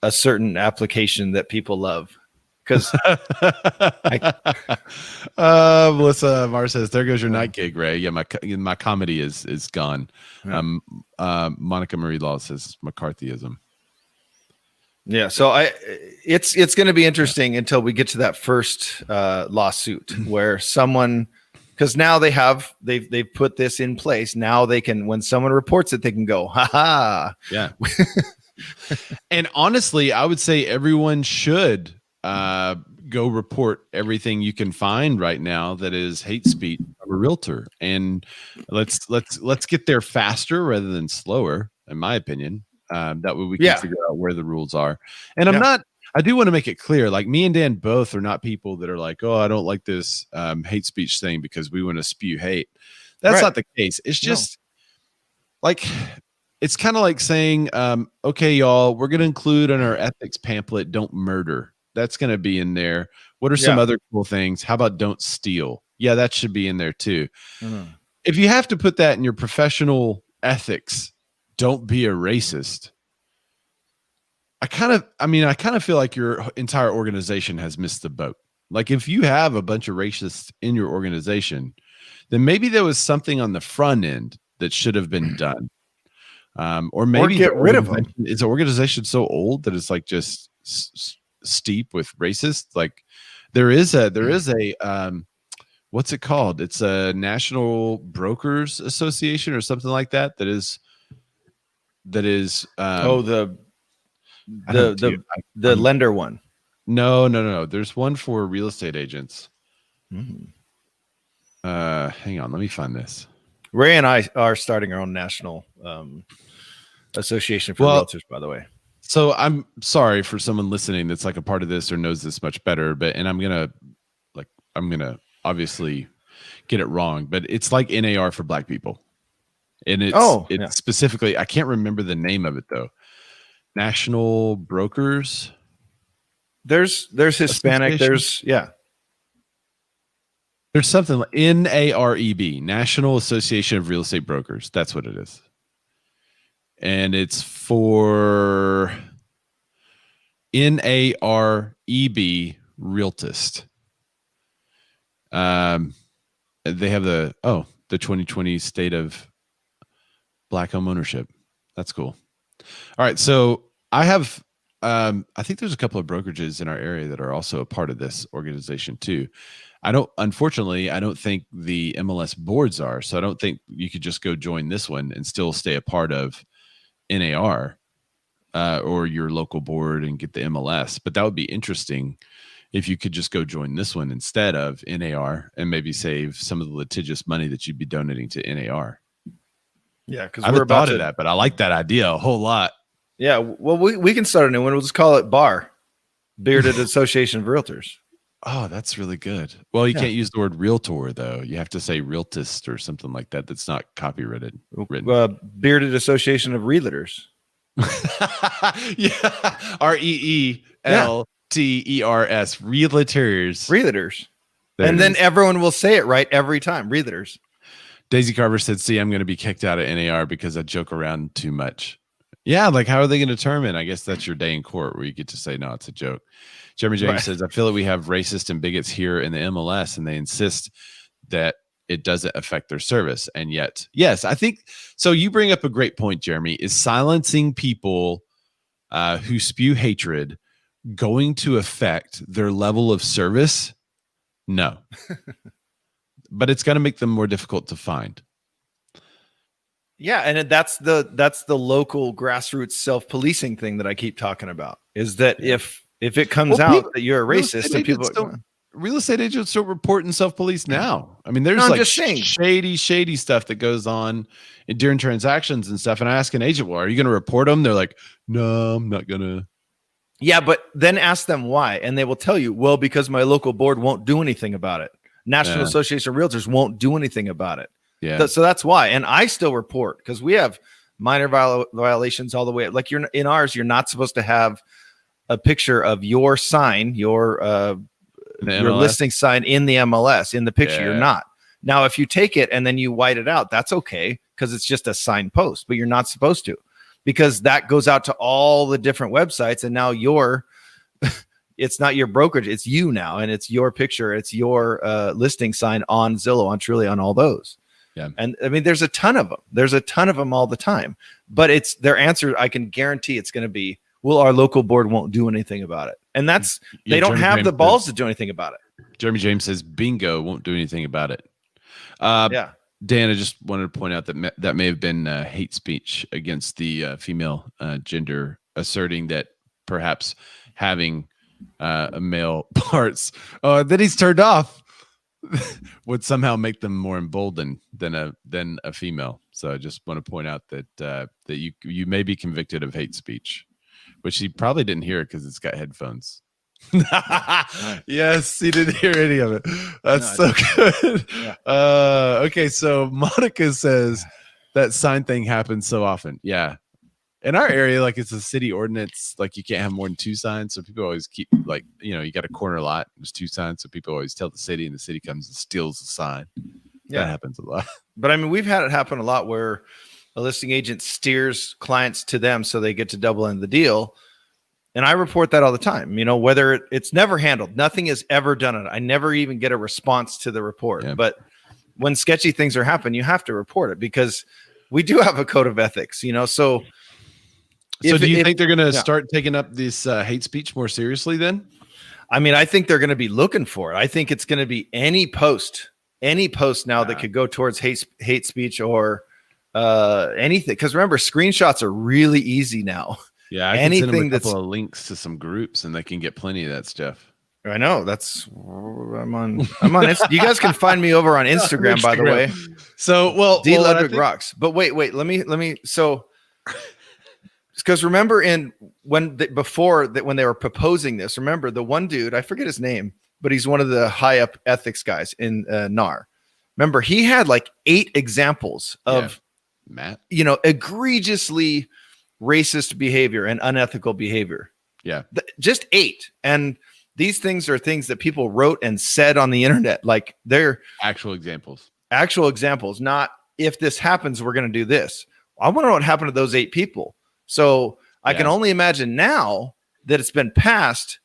a certain application that people love. Because Melissa Mar says, there goes your night gig, Ray. Yeah, my comedy is gone. Monica Marie Law says McCarthyism. Yeah, so it's going to be interesting until we get to that first lawsuit where someone because now they've put this in place. Now they can, when someone reports it, they can go, ha ha. Yeah. And honestly, I would say everyone should go report everything you can find right now that is hate speech from a realtor. And let's get there faster rather than slower, in my opinion. That way we can figure out where the rules are. And I do want to make it clear, like me and Dan both are not people that are like, oh, I don't like this hate speech thing because we want to spew hate. That's not the case. It's just like, it's kind of like saying, okay, y'all, we're going to include in our ethics pamphlet, don't murder. That's going to be in there. What are some other cool things? How about don't steal? Yeah, that should be in there too. If you have to put that in your professional ethics, don't be a racist. I kind of feel like your entire organization has missed the boat. Like if you have a bunch of racists in your organization, then maybe there was something on the front end that should have been done. Or maybe get rid of them. Is the organization so old that it's like just steep with racists? Like there is a what's it called? It's a National Brokers Association or something like that. That is the lender one. No. There's one for real estate agents. Hang on, let me find this. Ray and I are starting our own national association for realtors, by the way. So I'm sorry for someone listening that's like a part of this or knows this much better, but I'm gonna obviously get it wrong, but it's like NAR for Black people. And it's specifically, I can't remember the name of it though. National Brokers. There's Hispanic. There's something like NAREB, National Association of Real Estate Brokers. That's what it is. And it's for NAREB Realtist. They have the 2020 State of Black Home Ownership. That's cool. All right. So I have, I think there's a couple of brokerages in our area that are also a part of this organization too. Unfortunately, I don't think the MLS boards are. So I don't think you could just go join this one and still stay a part of NAR or your local board and get the MLS. But that would be interesting if you could just go join this one instead of NAR and maybe save some of the litigious money that you'd be donating to NAR. Yeah, because we're about to that, but I like that idea a whole lot. Yeah, well, we can start a new one. We'll just call it BAR, Bearded Association of Realtors. Oh, that's really good. Well, you can't use the word realtor though. You have to say realtist or something like that. That's not copyrighted. Bearded Association of Realtors. Yeah, REELTERS, realtors. And then everyone will say it right every time. Realtors. Daisy Carver said, "See, I'm going to be kicked out of NAR because I joke around too much." Yeah, like how are they going to determine? I guess that's your day in court where you get to say, "No, it's a joke." Jeremy James says, "I feel like we have racist and bigots here in the MLS, and they insist that it doesn't affect their service." And yet, yes, I think so. You bring up a great point, Jeremy. Is silencing people who spew hatred going to affect their level of service? No. But it's going to make them more difficult to find. Yeah, and that's the local grassroots self-policing thing that I keep talking about. Is that if it comes out that you're a racist and people real estate agents don't report and self-police now. I mean, there's like shady stuff that goes on during transactions and stuff. And I ask an agent, "Well, are you going to report them?" They're like, "No, I'm not gonna." Yeah, but then ask them why, and they will tell you, "Well, because my local board won't do anything about it. National Association of Realtors won't do anything about it." Yeah. So that's why. And I still report because we have minor violations all the way. Like in ours, you're not supposed to have a picture of your sign, your listing sign in the MLS in the picture. Yeah. You're not. Now, if you take it and then you white it out, that's okay because it's just a signed post, but you're not supposed to because that goes out to all the different websites. And now it's not your brokerage, it's you now, and it's your picture, it's your listing sign on Zillow, on Trulia, on all those. Yeah. And I mean, there's a ton of them. There's a ton of them all the time. But it's their answer. I can guarantee it's going to be, "Well, our local board won't do anything about it." And they don't have the balls to do anything about it. Jeremy James says, "Bingo, won't do anything about it." Yeah. Dan, I just wanted to point out that that may have been hate speech against the female gender, asserting that perhaps having a male parts that he's turned off would somehow make them more emboldened than a female. So I just want to point out that that you may be convicted of hate speech, which he probably didn't hear because it's got headphones. Yes, he didn't hear any of it. That's so good. Yeah. Okay, so Monica says that sign thing happens so often. Yeah. In our area, like it's a city ordinance, like you can't have more than 2 signs. So people always keep like, you got a corner lot, there's 2 signs. So people always tell the city and the city comes and steals the sign. Yeah. That happens a lot. But I mean, we've had it happen a lot where a listing agent steers clients to them so they get to double in the deal. And I report that all the time, whether it's never handled, nothing is ever done on it. I never even get a response to the report. Yeah. But when sketchy things are happening, you have to report it because we do have a code of ethics, So do you think they're going to start taking up this hate speech more seriously then? I mean, I think they're going to be looking for it. I think it's going to be any post now that could go towards hate speech or anything. Because remember, screenshots are really easy now. Yeah, I can send them a couple of links to some groups, and they can get plenty of that stuff. I know. I'm on. You guys can find me over on Instagram, by the way. So, D Ludwig rocks. But wait. Let me. So, because remember, when they were proposing this, remember the one dude, I forget his name, but he's one of the high up ethics guys in NAR. Remember, he had like 8 examples of Matt, egregiously racist behavior and unethical behavior. Yeah. Just 8. And these things are things that people wrote and said on the internet. Like they're actual examples, not if this happens, we're going to do this. I want to know what happened to those 8 people. So I can only imagine now that it's been passed.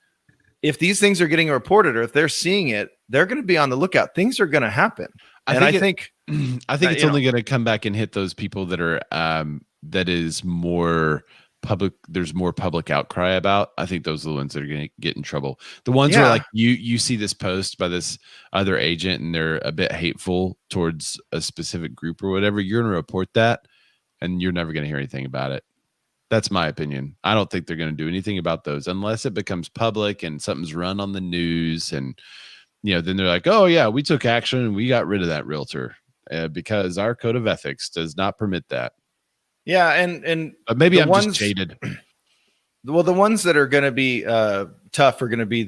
If these things are getting reported or if they're seeing it, they're going to be on the lookout. Things are going to happen. I think it's only going to come back and hit those people that are, that is more public. There's more public outcry about. I think those are the ones that are going to get in trouble. The ones where like you see this post by this other agent and they're a bit hateful towards a specific group or whatever, you're going to report that and you're never going to hear anything about it. That's my opinion. I don't think they're going to do anything about those unless it becomes public and something's run on the news. And, then they're like, oh yeah, we took action and we got rid of that realtor because our code of ethics does not permit that. Yeah. And maybe I'm just jaded. Well, the ones that are going to be tough are going to be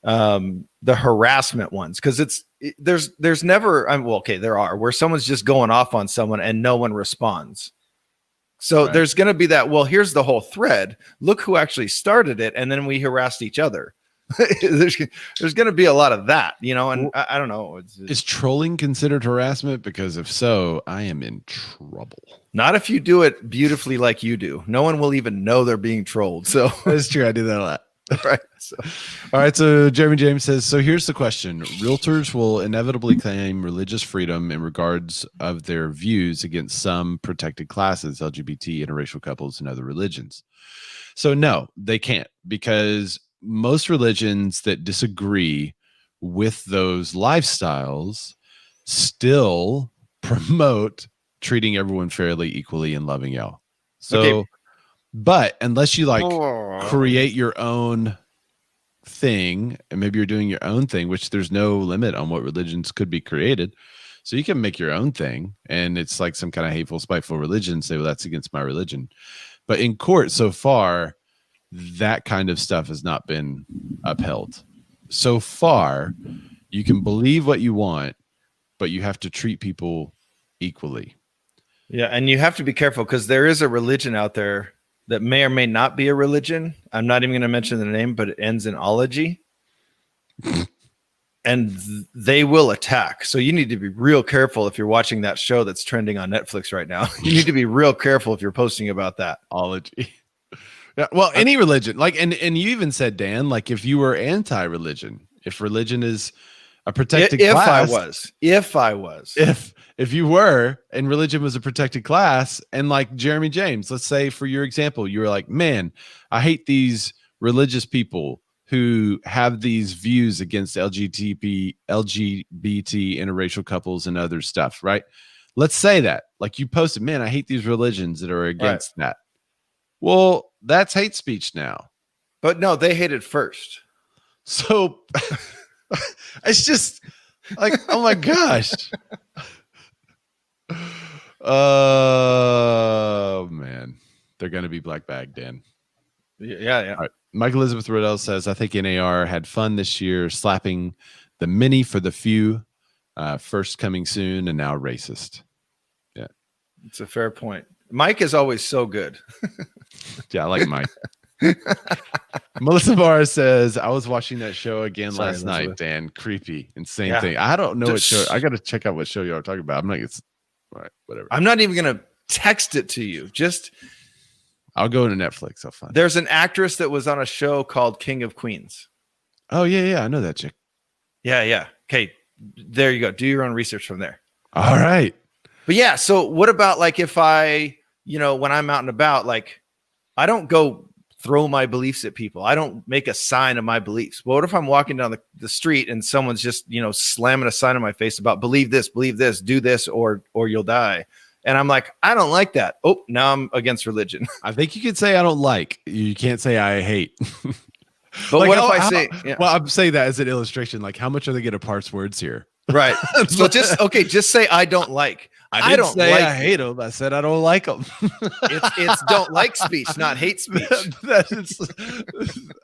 the harassment ones. Cause there's never, there are where someone's just going off on someone and no one responds. So there's going to be that, well, here's the whole thread. Look who actually started it. And then we harassed each other. there's going to be a lot of that, and I don't know. Is trolling considered harassment? Because if so, I am in trouble. Not if you do it beautifully like you do. No one will even know they're being trolled. So that's true. I do that a lot. Right. All right. So Jeremy James says, so here's the question. Realtors will inevitably claim religious freedom in regards of their views against some protected classes, LGBT, interracial couples, and other religions. So no, they can't, because most religions that disagree with those lifestyles still promote treating everyone fairly, equally, and loving y'all. So, but unless you create your own thing, and maybe you're doing your own thing, which there's no limit on what religions could be created. So you can make your own thing, and it's like some kind of hateful, spiteful religion. Say, well, that's against my religion. But in court so far, that kind of stuff has not been upheld. So far, you can believe what you want, but you have to treat people equally. Yeah, and you have to be careful because there is a religion out there that may or may not be a religion. I'm not even going to mention the name, but it ends in ology. And they will attack. So you need to be real careful if you're watching that show that's trending on Netflix right now. You need to be real careful if you're posting about that. Ology. Yeah, well, any religion, like, and you even said, Dan, like if you were anti-religion, if religion is a protected class. If you were, and religion was a protected class, and like Jeremy James, let's say for your example, you were like, man, I hate these religious people who have these views against LGBT interracial couples and other stuff, right? Let's say that, like you posted, man, I hate these religions that are against that. Well, that's hate speech now. But no, they hate it first. So it's just like, oh my gosh. Oh man, they're going to be black bagged, Dan. Yeah. All right. Mike Elizabeth Riddell says, I think NAR had fun this year, slapping the many for the few. First coming soon and now racist. Yeah. It's a fair point. Mike is always so good. Yeah, I like Mike. Melissa Barr says, I was watching that show again last night, Dan. Creepy. Insane thing. I don't know what show. I got to check out what show you are talking about. I'm like, it's all right, whatever. I'm not even going to text it to you. I'll go into Netflix. I'll find it. There's an actress that was on a show called King of Queens. Oh, yeah. I know that chick. Yeah. Okay. There you go. Do your own research from there. All right. But yeah, so what about like if I, when I'm out and about, like I don't go throw my beliefs at people. I don't make a sign of my beliefs. Well, what if I'm walking down the street and someone's just, slamming a sign in my face about believe this, do this, or you'll die. And I'm like, I don't like that. Oh, now I'm against religion. I think you could say I don't like. You can't say I hate. But like, what if I say? Yeah. Well, I'm saying that as an illustration. Like, how much are they going to parse words here? Right. So just say I don't like. I don't say I hate them. I said I don't like them. It's don't like speech, not hate speech.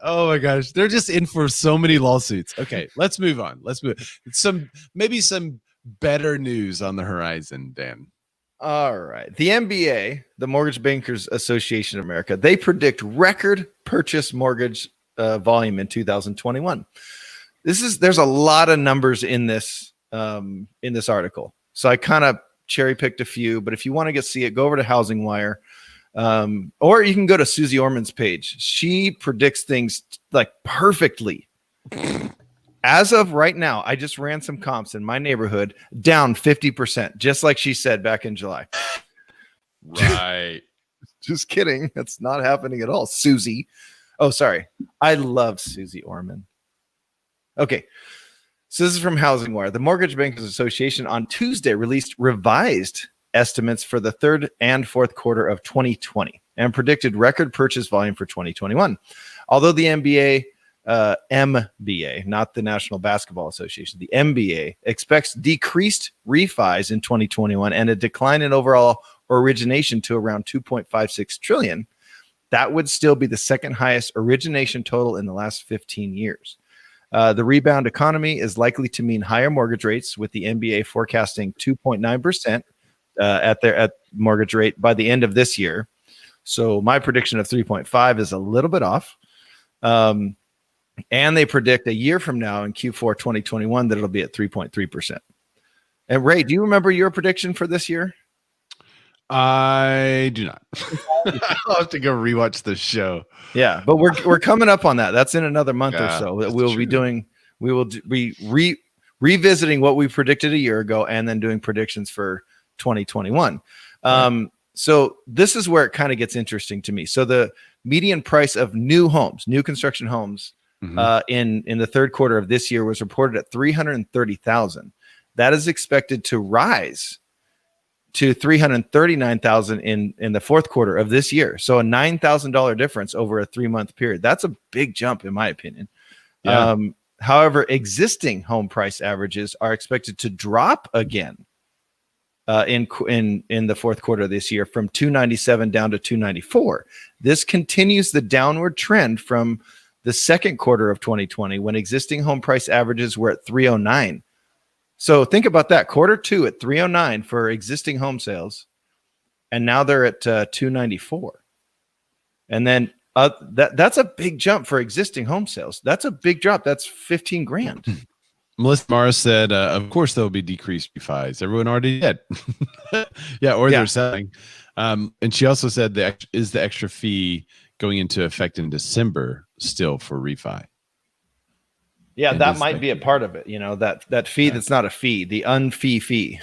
Oh my gosh, they're just in for so many lawsuits. Okay, let's move on. Maybe some better news on the horizon, Dan. All right. The MBA, the Mortgage Bankers Association of America, they predict record purchase mortgage volume in 2021. There's a lot of numbers in this article. So I kind of cherry picked a few, but if you want to see it, go over to Housing Wire, or you can go to Susie Orman's page. She predicts things like perfectly. As of right now, I just ran some comps in my neighborhood down 50%, just like she said back in July. Right. Just kidding. That's not happening at all. Susie. Oh, sorry. I love Susie Orman. Okay. So this is from Housing Wire. The Mortgage Bankers Association on Tuesday released revised estimates for the third and fourth quarter of 2020 and predicted record purchase volume for 2021. Although the MBA, not the National Basketball Association, the MBA expects decreased refis in 2021 and a decline in overall origination to around 2.56 trillion. That would still be the second highest origination total in the last 15 years. The rebound economy is likely to mean higher mortgage rates, with the MBA forecasting 2.9% at mortgage rate by the end of this year. So my prediction of 3.5 is a little bit off. And they predict a year from now in Q4 2021 that it'll be at 3.3%. And Ray, do you remember your prediction for this year? I do not. I'll have to go rewatch the show. Yeah, but we're coming up on that. That's in another month or so. We will be revisiting what we predicted a year ago and then doing predictions for 2021. Right. So this is where it kind of gets interesting to me. So the median price of new construction homes, in the third quarter of this year was reported at $330,000. That is expected to rise to $339,000 in the fourth quarter of this year. So a $9,000 difference over a 3-month period. That's a big jump in my opinion. Yeah. However, existing home price averages are expected to drop again in the fourth quarter of this year from 297 down to 294. This continues the downward trend from the second quarter of 2020 when existing home price averages were at 309. So think about that. Quarter two at 309 for existing home sales, and now they're at 294. And then that's a big jump for existing home sales. That's a big drop. That's $15,000. Melissa Morris said, of course, there'll be decreased refis. Everyone already did. They're selling. And she also said, is the extra fee going into effect in December still for refi? Yeah, that might be a part of it. That fee that's not a fee, the unfee fee.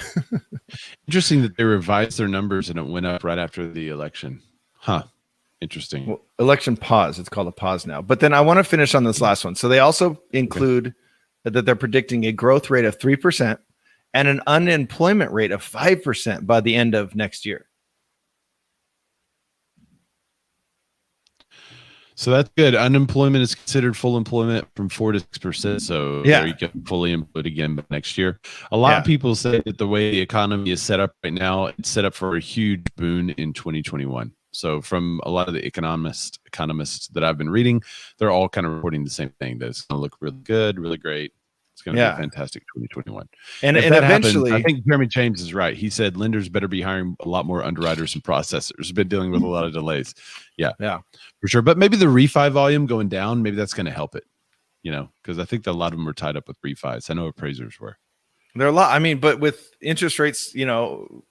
Interesting that they revised their numbers and it went up right after the election. Huh. Interesting. Well, election pause. It's called a pause now. But then I want to finish on this last one. So they also include that they're predicting a growth rate of 3% and an unemployment rate of 5% by the end of next year. So that's good. Unemployment is considered full employment from 4 to 6%. So there you get fully employed again by next year. A lot of people say that the way the economy is set up right now, it's set up for a huge boom in 2021. So from a lot of the economists that I've been reading, they're all kind of reporting the same thing, that it's going to look really good, really great. It's going to be a fantastic 2021. And eventually, happens, I think Jeremy James is right. He said lenders better be hiring a lot more underwriters and processors. Been dealing with a lot of delays. Yeah, for sure. But maybe the refi volume going down, maybe that's going to help it, because I think that a lot of them were tied up with refis. I know appraisers were. There are a lot. I mean, but with interest rates,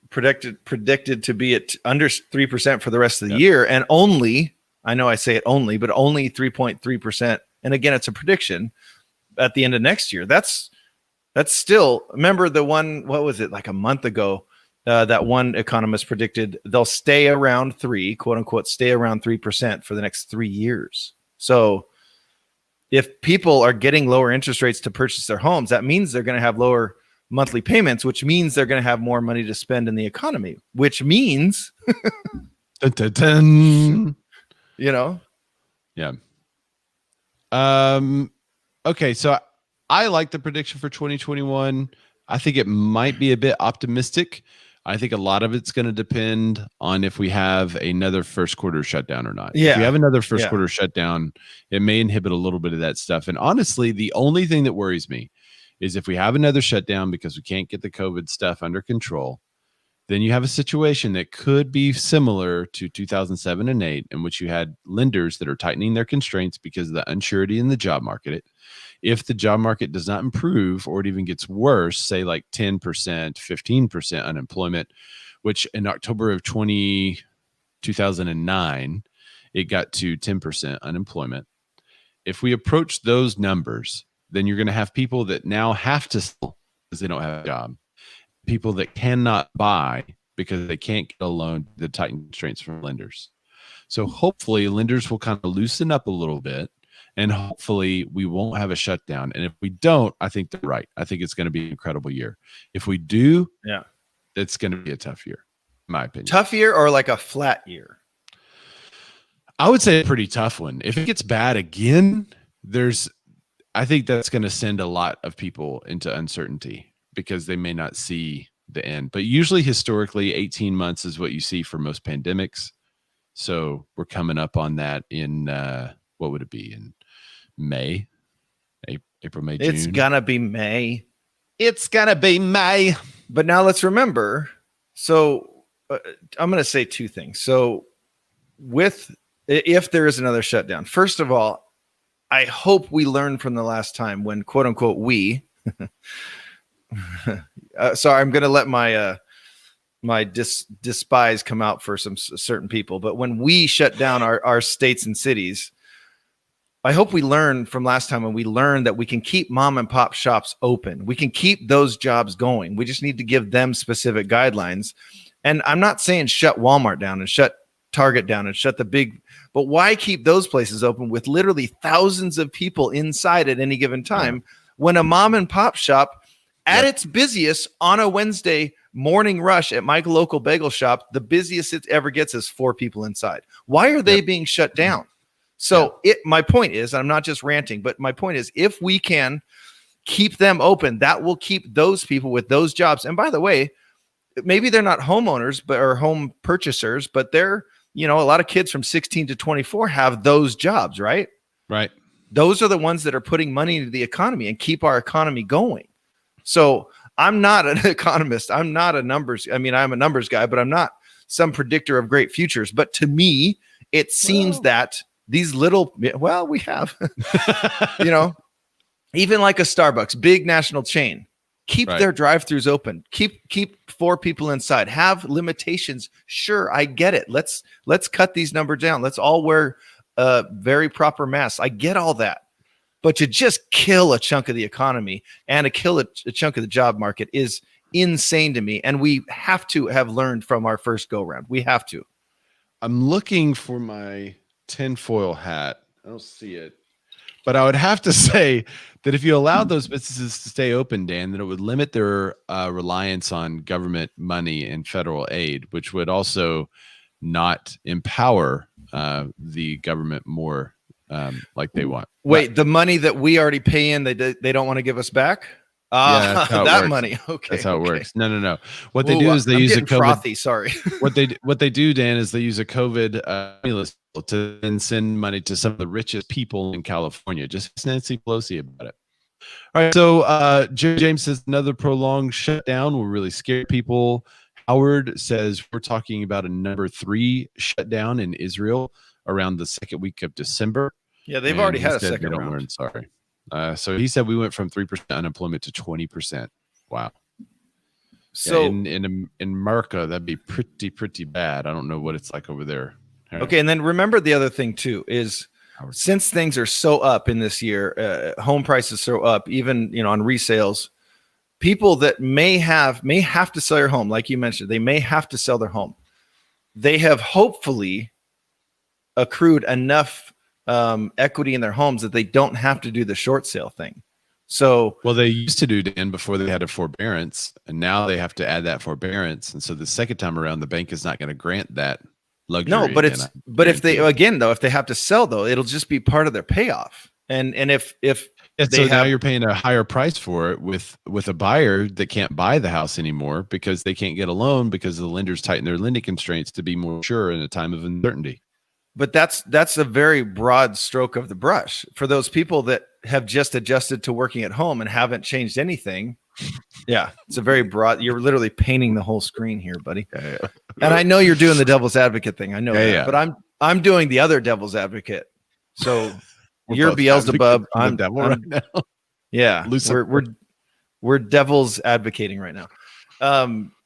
predicted to be at under 3% for the rest of the year, and only, I know I say it only, but only 3.3%. And again, it's a prediction at the end of next year. That's still, remember the one, what was it, like a month ago, that one economist predicted they'll stay around 3, quote unquote, stay around 3% for the next 3 years. So if people are getting lower interest rates to purchase their homes, that means they're going to have lower monthly payments, which means they're going to have more money to spend in the economy, which means, dun, dun, dun. Yeah. Okay, so I like the prediction for 2021. I think it might be a bit optimistic. I think a lot of it's going to depend on if we have another first quarter shutdown or not. Yeah. If we have another first quarter shutdown, it may inhibit a little bit of that stuff. And honestly, the only thing that worries me is if we have another shutdown because we can't get the COVID stuff under control, then you have a situation that could be similar to 2007 and 8, in which you had lenders that are tightening their constraints because of the unsurety in the job market. If the job market does not improve or it even gets worse, say like 10%, 15% unemployment, which in October of 2009, it got to 10% unemployment. If we approach those numbers, then you're going to have people that now have to sell because they don't have a job. People that cannot buy because they can't get a loan, the tightened constraints from lenders. So hopefully lenders will kind of loosen up a little bit, and hopefully we won't have a shutdown. And if we don't, I think they're right. I think it's going to be an incredible year. If we do, it's going to be a tough year, in my opinion. Tough year or like a flat year? I would say a pretty tough one. If it gets bad again, I think that's going to send a lot of people into uncertainty, because they may not see the end. But usually, historically, 18 months is what you see for most pandemics. So we're coming up on that in, what would it be, in May? April, May, June? It's going to be May. It's going to be May. But now let's remember. So I'm going to say two things. So if there is another shutdown, first of all, I hope we learn from the last time when, quote unquote, we... sorry, I'm going to let my despise come out for some certain people. But when we shut down our states and cities, I hope we learn from last time when we learned that we can keep mom and pop shops open. We can keep those jobs going. We just need to give them specific guidelines. And I'm not saying shut Walmart down and shut Target down and shut the big, but why keep those places open with literally thousands of people inside at any given time when a mom and pop shop at its busiest on a Wednesday morning rush at my local bagel shop, the busiest it ever gets is 4 people inside. Why are they being shut down? So my point is, I'm not just ranting, but my point is, if we can keep them open, that will keep those people with those jobs. And by the way, maybe they're not homeowners, or home purchasers, but they're, a lot of kids from 16 to 24 have those jobs, right? Right. Those are the ones that are putting money into the economy and keep our economy going. So I'm not an economist. I'm not I'm a numbers guy, but I'm not some predictor of great futures. But to me, it seems that these little, we have, even like a Starbucks, big national chain, keep their drive-thrus open, keep 4 people inside, have limitations. Sure, I get it. Let's cut these numbers down. Let's all wear very proper masks. I get all that. But to just kill a chunk of the economy and to kill a chunk of the job market is insane to me. And we have to have learned from our first go round. We have to. I'm looking for my tinfoil hat. I don't see it. But I would have to say that if you allowed those businesses to stay open, Dan, then it would limit their reliance on government money and federal aid, which would also not empower the government more like they want. Wait, the money that we already pay in, they don't want to give us back? Yeah, that money. Okay, that's how it works. No. What they do is they use a COVID. Frothy, sorry. what they do, Dan, is they use a COVID stimulus to then send money to some of the richest people in California. Just ask Nancy Pelosi about it. All right. So Jerry James says another prolonged shutdown will really scare people. Howard says we're talking about a number 3 shutdown in Israel around the second week of December. Yeah, they've already had a second round. Sorry. So he said we went from 3% unemployment to 20%. Wow. So yeah, in America, that'd be pretty bad. I don't know what it's like over there. Right. Okay, and then remember the other thing too is since things are so up in this year, home prices so up, even on resales, people that may have to sell your home, like you mentioned, they may have to sell their home. They have hopefully accrued enough equity in their homes that they don't have to do the short sale thing. So, well, they used to do, Dan, before they had a forbearance, and now they have to add that forbearance. And so the second time around, the bank is not going to grant that luxury. No, but if they have to sell though, it'll just be part of their payoff. And if now you're paying a higher price for it with a buyer that can't buy the house anymore because they can't get a loan because the lenders tighten their lending constraints to be more sure in a time of uncertainty. But that's a very broad stroke of the brush for those people that have just adjusted to working at home and haven't changed anything. Yeah, it's a very broad. You're literally painting the whole screen here, buddy. Yeah. And I know you're doing the devil's advocate thing. I know that, but I'm doing the other devil's advate. So you're Beelzebub. I'm devil right now. Yeah, we're devil's advocating right now.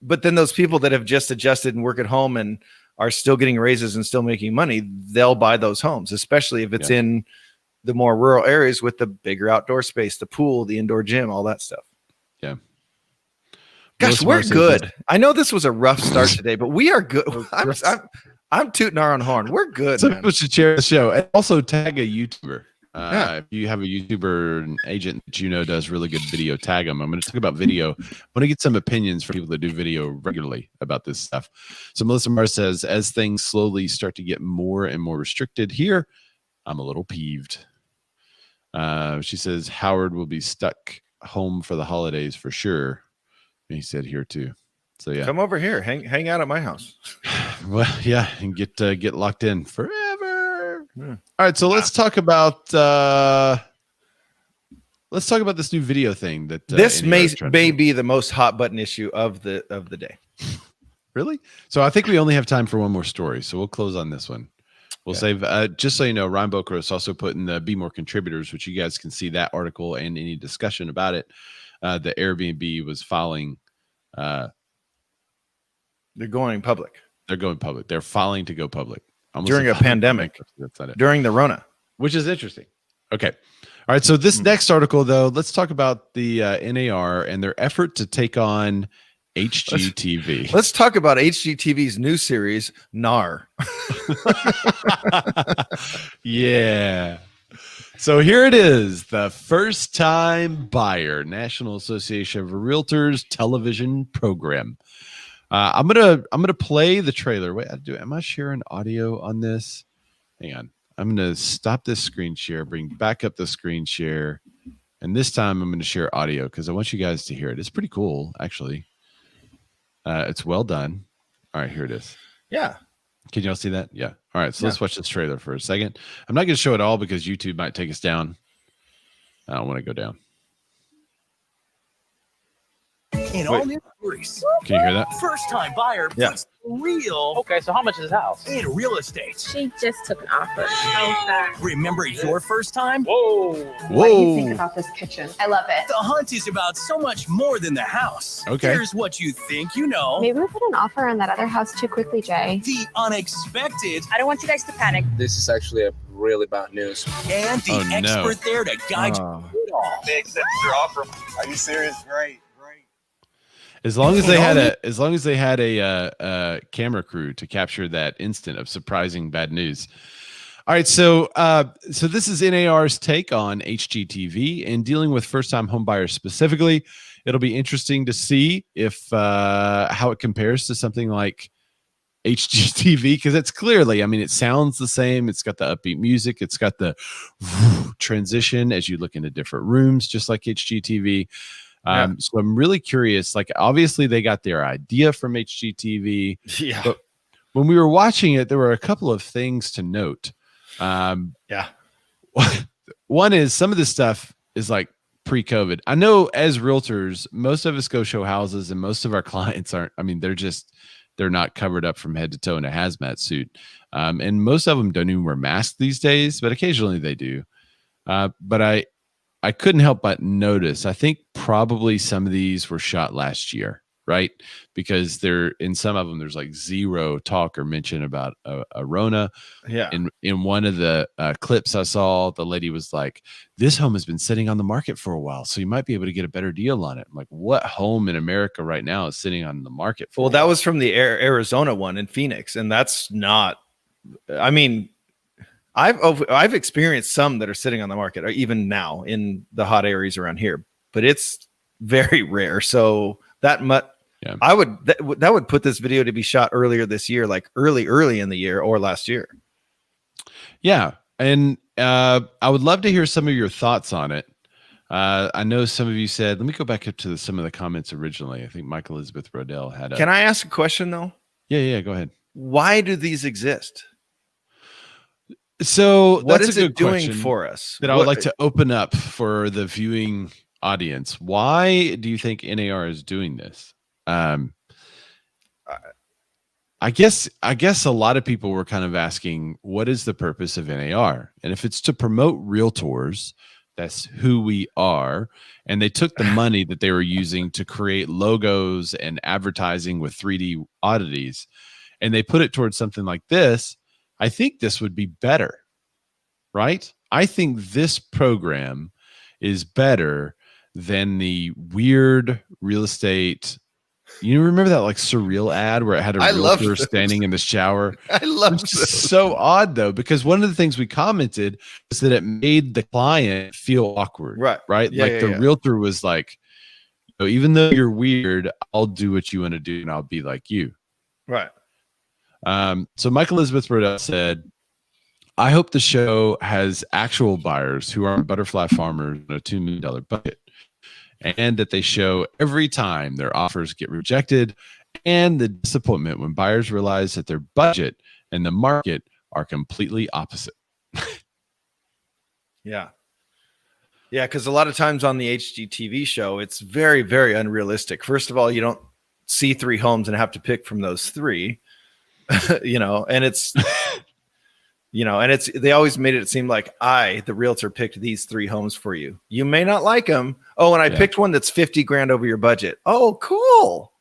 But then those people that have just adjusted and work at home and are still getting raises and still making money, they'll buy those homes, especially if it's in the more rural areas with the bigger outdoor space, the pool, the indoor gym, all that stuff. Yeah. Gosh, we're good. I know this was a rough start today, but we are good. I'm tooting our own horn. We're good. Some people should share the show and also tag a YouTuber. If you have a YouTuber, an agent that does really good video, tag them. I'm going to talk about video. I want to get some opinions from people that do video regularly about this stuff. So Melissa Marr says, as things slowly start to get more and more restricted here, I'm a little peeved. She says Howard will be stuck home for the holidays for sure. And he said here too. So yeah, come over here, hang out at my house. Well, yeah, and get locked in forever. All right, so let's talk about this new video thing that this may be the most hot button issue of the day. Really? So I think we only have time for one more story, so we'll close on this one. We'll save. Just so you know, Ryan Bokeros also put in the BMORE contributors, which you guys can see that article and any discussion about it. The Airbnb was filing. They're going public. They're filing to go public. During a pandemic, during the Rona, which is interesting. Okay. All right. So this next article, though, let's talk about the NAR and their effort to take on HGTV. Let's talk about HGTV's new series, NAR. Yeah. So here it is, the First Time Buyer, National Association of Realtors television program. I'm gonna play the trailer. Wait, am I sharing audio on this? Hang on. I'm gonna stop this screen share, bring back up the screen share, and this time I'm gonna share audio because I want you guys to hear it. It's pretty cool, actually. It's well done. All right, here it is. Yeah. Can y'all see that? Yeah. All right, so let's watch this trailer for a second. I'm not gonna show it all because YouTube might take us down. I don't want to go down. In all new stories. Can you hear that? First time buyer puts real. Okay, so how much is his house? In real estate. She just took an offer. Remember your first time? Whoa. What do you think about this kitchen? I love it. The hunt is about so much more than the house. Okay. Here's what you think you know. Maybe we put an offer on that other house too quickly, Jay. The unexpected. I don't want you guys to panic. This is actually a really bad news. And the expert there to guide you through it all. They accepted your offer. Are you serious? Great. As long as they had a camera crew to capture that instant of surprising bad news. All right, so this is NAR's take on HGTV and dealing with first-time homebuyers specifically. It'll be interesting to see if how it compares to something like HGTV, because it's clearly, I mean, it sounds the same. It's got the upbeat music. It's got the transition as you look into different rooms, just like HGTV. So I'm really curious. Like, obviously, they got their idea from HGTV. Yeah. But when we were watching it, there were a couple of things to note. One is some of this stuff is like pre-COVID. I know as realtors, most of us go show houses, and most of our clients aren't. I mean, they're not covered up from head to toe in a hazmat suit, and most of them don't even wear masks these days. But occasionally they do. But I couldn't help but notice. I think probably some of these were shot last year, right? Because in some of them, there's like zero talk or mention about a Rona. Yeah. In one of the clips I saw, the lady was like, "This home has been sitting on the market for a while, so you might be able to get a better deal on it." I'm like, what home in America right now is sitting on the market for? Well, that was from the Arizona one in Phoenix, and that's not. I mean, I've experienced some that are sitting on the market, or even now in the hot areas around here, but it's very rare. So that that would put this video to be shot earlier this year, like early in the year or last year. Yeah, and I would love to hear some of your thoughts on it. I know some of you said, let me go back up to some of the comments originally. I think Michael Elizabeth Rodell had Can I ask a question though? Yeah, go ahead. Why do these exist? So what that's is a good it doing question for us? That I would like to open up for the viewing audience. Why do you think NAR is doing this? I guess a lot of people were kind of asking, what is the purpose of NAR? And if it's to promote realtors, that's who we are. And they took the money that they were using to create logos and advertising with 3D oddities, and they put it towards something like this. I think this would be better, right? I think this program is better than the weird real estate. You remember that like surreal ad where it had a realtor standing in the shower? I love it. So odd though, because one of the things we commented is that it made the client feel awkward, right? Yeah, like the realtor was like, even though you're weird, I'll do what you want to do and I'll be like you. Right. So Michael Elizabeth Rodell said, I hope the show has actual buyers who aren't butterfly farmers on a $2 million budget, and that they show every time their offers get rejected and the disappointment when buyers realize that their budget and the market are completely opposite. Yeah. Because a lot of times on the HGTV show, it's very, very unrealistic. First of all, you don't see 3 homes and have to pick from those 3. And it's they always made it seem like the realtor picked these 3 homes for you. You may not like them. Oh, and I picked one that's 50 grand over your budget. Oh, cool.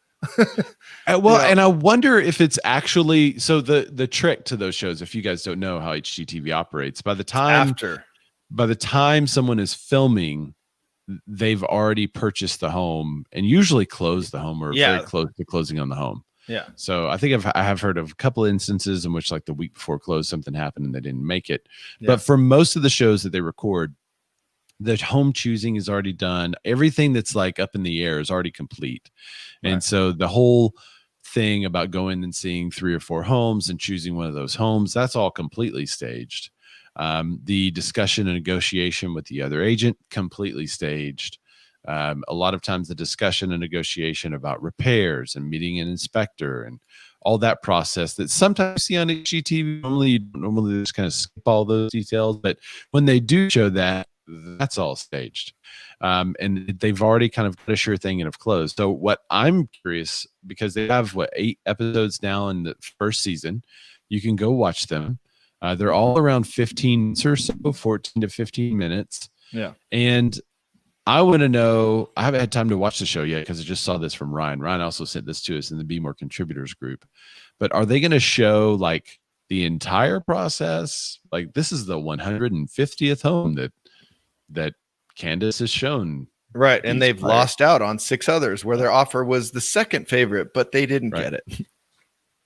And I wonder if it's actually, so the trick to those shows, if you guys don't know how HGTV operates, by the time someone is filming, they've already purchased the home and usually closed the home or very close to closing on the home. Yeah. So I think I have heard of a couple of instances in which like the week before close, something happened and they didn't make it. Yeah. But for most of the shows that they record, the home choosing is already done. Everything that's like up in the air is already complete. Right. And so the whole thing about going and seeing 3 or 4 homes and choosing one of those homes, that's all completely staged. The discussion and negotiation with the other agent, completely staged. A lot of times the discussion and negotiation about repairs and meeting an inspector and all that process that sometimes you see on HGTV. Normally they just kind of skip all those details, but when they do show that, that's all staged. And they've already kind of got a sure thing and have closed. So what I'm curious, because they have 8 episodes now in the first season, you can go watch them. They're all around 15 minutes or so, 14 to 15 minutes. Yeah. And I want to know, I haven't had time to watch the show yet because I just saw this from Ryan. Ryan also sent this to us in the BMORE contributors group. But are they going to show like the entire process? Like this is the 150th home that Candace has shown Right. And He's they've fired. lost out on 6 others where their offer was the second favorite, but they didn't Right. get it.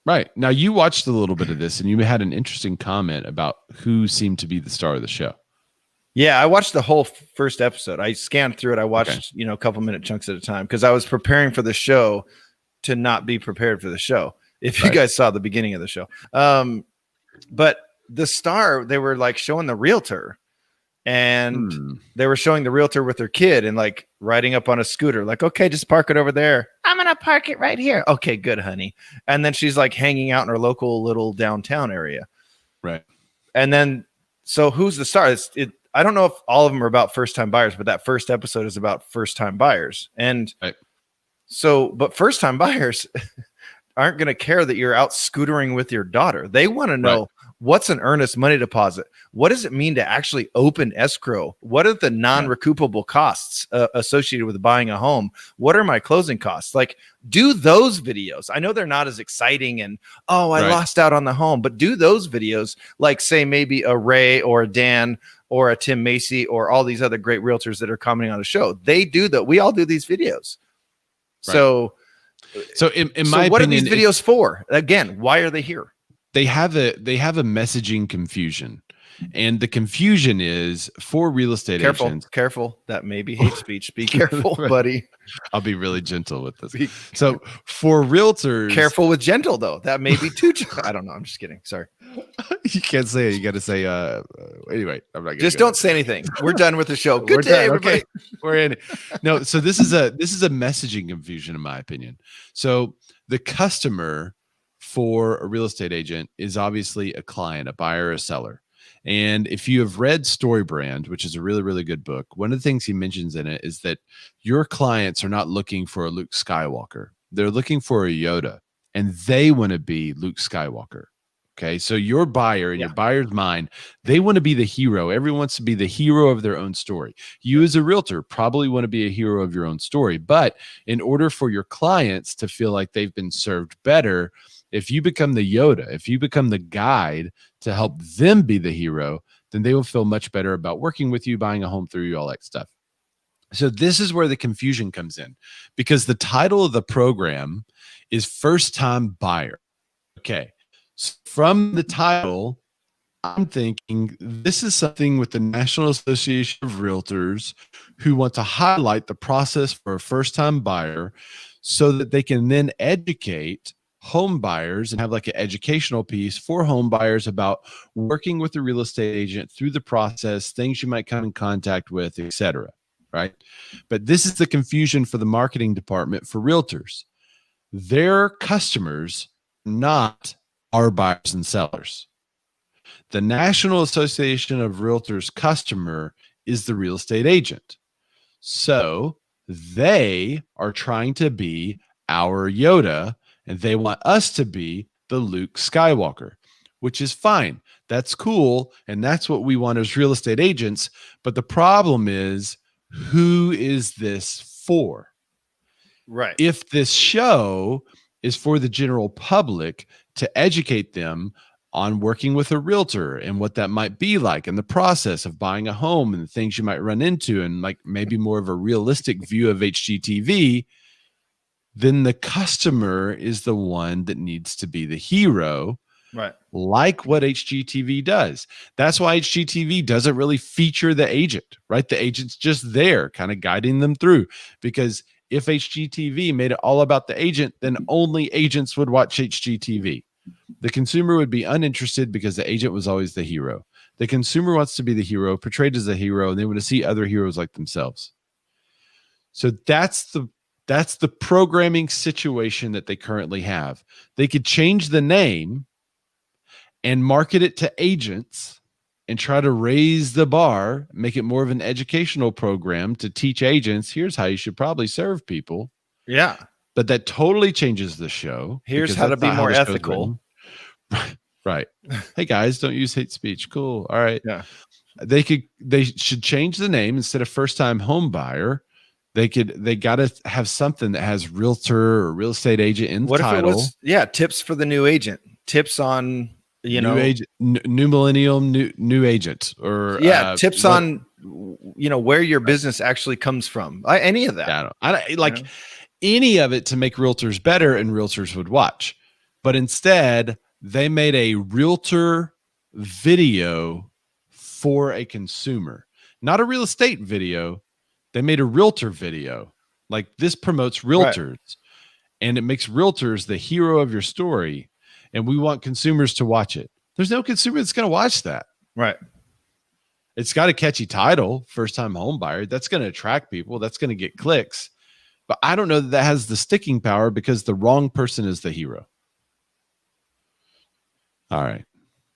Right. Now you watched a little bit of this and you had an interesting comment about who seemed to be the star of the show. Yeah, I watched the whole first episode. I scanned through it. I watched, a couple minute chunks at a time because I was preparing for the show to not be prepared for the show. If you guys saw the beginning of the show. But the star, they were like showing the realtor and they were showing the realtor with her kid and like riding up on a scooter. Like, okay, just park it over there. I'm going to park it right here. Okay, good, honey. And then she's like hanging out in her local little downtown area. Right. And then, so who's the star? I don't know if all of them are about first-time buyers, but that first episode is about first-time buyers. And but first-time buyers aren't going to care that you're out scootering with your daughter. They want to know what's an earnest money deposit? What does it mean to actually open escrow? What are the non-recoupable costs associated with buying a home? What are my closing costs? Like, do those videos. I know they're not as exciting and, I lost out on the home, but do those videos like, say, maybe a Ray or a Dan or a Tim Macy or all these other great realtors that are commenting on the show. They do that. We all do these videos. So in my opinion, what are these videos for? Again, why are they here? They have a messaging confusion. And the confusion is for real estate agents. Careful. That may be hate speech. Be careful, buddy. I'll be really gentle with this. So for realtors, careful with gentle though. That may be too. I don't know. I'm just kidding. Sorry. You can't say it. You got to say. Anyway, I'm not. Just don't say anything. We're done with the show. Good day, everybody. Okay. We're in. No. So this is a messaging confusion, in my opinion. So the customer for a real estate agent is obviously a client, a buyer, a seller. And if you have read StoryBrand, which is a really, really good book, one of the things he mentions in it is that your clients are not looking for a Luke Skywalker. They're looking for a Yoda, and they want to be Luke Skywalker. Okay. So your buyer, in your buyer's mind, they want to be the hero. Everyone wants to be the hero of their own story. You as a realtor probably want to be a hero of your own story. But in order for your clients to feel like they've been served better, if you become the Yoda, if you become the guide to help them be the hero, then they will feel much better about working with you, buying a home through you, all that stuff. So this is where the confusion comes in, because the title of the program is First Time Buyer. Okay. So from the title, I'm thinking this is something with the National Association of Realtors who want to highlight the process for a first-time buyer so that they can then educate home buyers and have like an educational piece for home buyers about working with a real estate agent through the process, things you might come in contact with, etc. Right? But this is the confusion for the marketing department for realtors. Their customers are not our buyers and sellers. The National Association of Realtors customer is the real estate agent. So they are trying to be our Yoda, and they want us to be the Luke Skywalker, which is fine. That's cool. And that's what we want as real estate agents. But the problem is, who is this for? Right. If this show is for the general public to educate them on working with a realtor and what that might be like and the process of buying a home and the things you might run into and like maybe more of a realistic view of HGTV, then the customer is the one that needs to be the hero, right? Like what HGTV does. That's why HGTV doesn't really feature the agent, right? The agent's just there kind of guiding them through, because if HGTV made it all about the agent, then only agents would watch HGTV. The consumer would be uninterested because the agent was always the hero. The consumer wants to be the hero, portrayed as a hero, and they want to see other heroes like themselves. So that's the programming situation that they currently have. They could change the name and market it to agents and try to raise the bar, make it more of an educational program to teach agents, here's how you should probably serve people. Yeah. But that totally changes the show. Here's how to be more ethical. Right. Hey guys, don't use hate speech. Cool. All right. Yeah. They should change the name. Instead of First Time Home Buyer, they got to have something that has realtor or real estate agent in the title. If it was, tips for the new agent, tips on, new agent, new millennium, new agent, or tips on where your business actually comes from. Any of that. I don't like any of it to make realtors better, and realtors would watch. But instead, they made a realtor video for a consumer, not a real estate video. They made a realtor video. Like, this promotes realtors, and it makes realtors the hero of your story. And we want consumers to watch it. There's no consumer that's going to watch that. Right. It's got a catchy title, first time home buyer. That's going to attract people. That's going to get clicks. But I don't know that has the sticking power, because the wrong person is the hero. All right.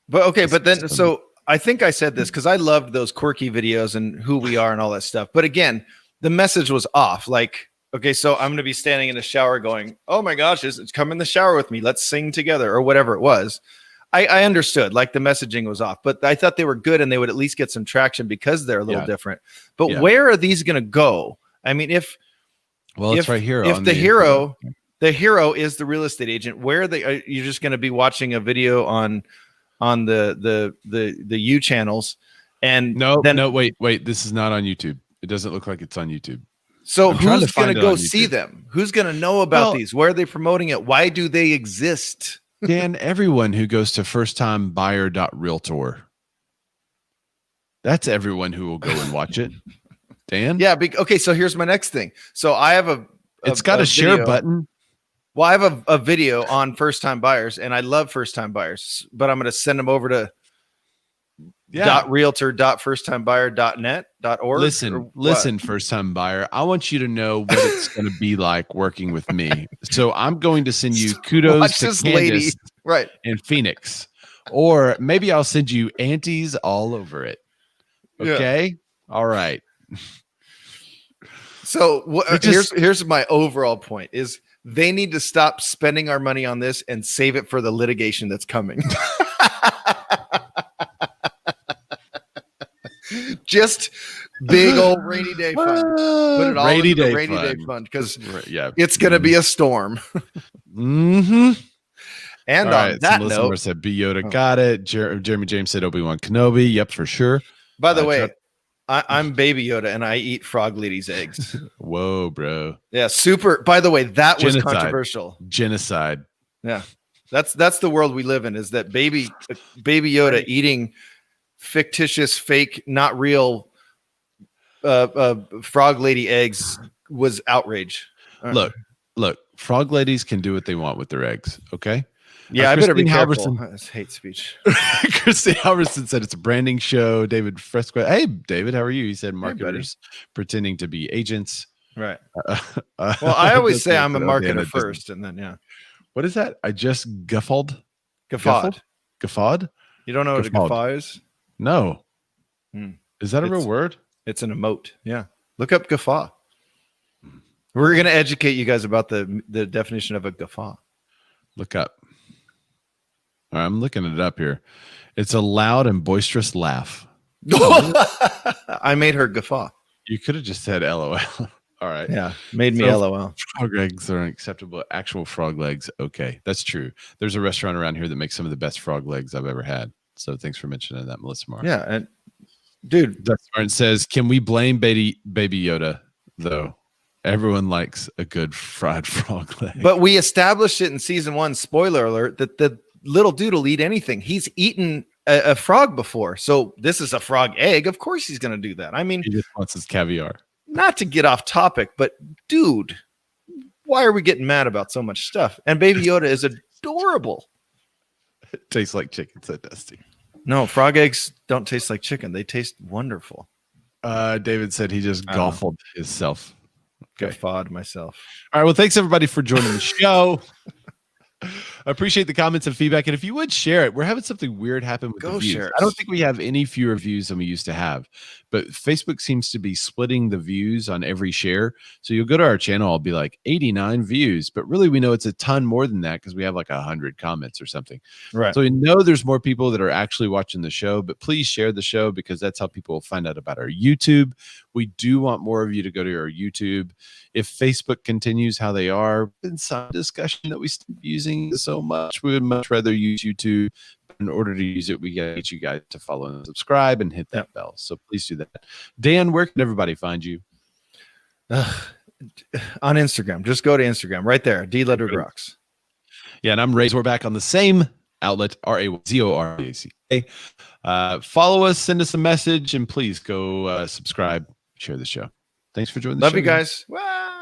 But okay, but then, so I think I said this because I loved those quirky videos and who we are and all that stuff. But again, the message was off. Like, okay, so I'm going to be standing in the shower going, oh my gosh, it's come in the shower with me. Let's sing together, or whatever it was. I understood, like, the messaging was off, but I thought they were good and they would at least get some traction because they're a little different. But where are these going to go? I mean, it's right here. If the hero is the real estate agent, where you're just going to be watching a video on the U channels, and no, wait, this is not on YouTube. It doesn't look like it's on YouTube. So who's going to go see them? Who's going to know about these? Where are they promoting it? Why do they exist? Dan, everyone who goes to firsttimebuyer.realtor. That's everyone who will go and watch it. Dan? Yeah. Okay. So here's my next thing. So I have it's got a share button. Well, I have a video on first time buyers, and I love first time buyers, but I'm going to send them over to .realtor.firsttimebuyer.net.org. Listen, first time buyer. I want you to know what it's going to be like working with me. So I'm going to send you kudos to Candace in Phoenix, or maybe I'll send you aunties all over it. Okay. Yeah. All right. So here's my overall point is they need to stop spending our money on this and save it for the litigation that's coming. Just big old rainy day fund. Put it all in the rainy day fund because it's going to be a storm. Mm-hmm. And all on right, that note, said B Yoda got it. Jeremy James said Obi-Wan Kenobi. Yep, for sure. By the way, I'm Baby Yoda and I eat Frog Lady's eggs. Whoa, bro. Yeah, super. By the way, that was controversial. Genocide. Yeah, that's the world we live in. Is that Baby Yoda eating fictitious, fake, not real Frog Lady eggs was outrage. Look, Frog Ladies can do what they want with their eggs. Okay. Yeah, I better be careful. That's hate speech. Christine Halverson said it's a branding show. David Fresco. Hey, David, how are you? He said marketers pretending to be agents. Right. Well, I always say I'm a marketer first, and then What is that? I just guffawed. Guffawed. You don't know what a guffaw is? No. Is that a real word? It's an emote. Yeah. Look up guffaw. We're going to educate you guys about the definition of a guffaw. Look up. All right, I'm looking it up here. It's a loud and boisterous laugh. I made her guffaw. You could have just said LOL. All right. Yeah. Made me LOL. Frog legs are unacceptable. Actual frog legs. Okay. That's true. There's a restaurant around here that makes some of the best frog legs I've ever had. So thanks for mentioning that, Melissa Marr. Yeah. And dude, Martin says, can we blame Baby Yoda though? Everyone likes a good fried frog leg. But we established it in season 1, spoiler alert, that the little dude will eat anything. He's eaten a frog before. So this is a frog egg. Of course he's going to do that. I mean, he just wants his caviar. Not to get off topic, but dude, why are we getting mad about so much stuff? And Baby Yoda is adorable. It tastes like chicken, said Dusty. No, frog eggs don't taste like chicken. They taste wonderful. David said he just golfed himself. Okay. Guffawed myself. All right. Well, thanks everybody for joining the show. I appreciate the comments and feedback. And if you would share it, we're having something weird happen with the views. Share it. I don't think we have any fewer views than we used to have, but Facebook seems to be splitting the views on every share. So you'll go to our channel, I'll be like 89 views, but really we know it's a ton more than that because we have like 100 comments or something. Right. So we know there's more people that are actually watching the show, but please share the show because that's how people will find out about our YouTube. We do want more of you to go to our YouTube. If Facebook continues how they are, in some discussion that we stop using so much, we would much rather use YouTube. in order to use it, we got to get you guys to follow and subscribe and hit that bell. So please do that. Dan, where can everybody find you? On Instagram. Just go to Instagram right there. D Ledward Rocks. Yeah, and I'm Ray Zorback on the same outlet, RAZORBACK. Follow us, send us a message, and please go subscribe, share the show. Thanks for joining the show. Love you guys. Wow.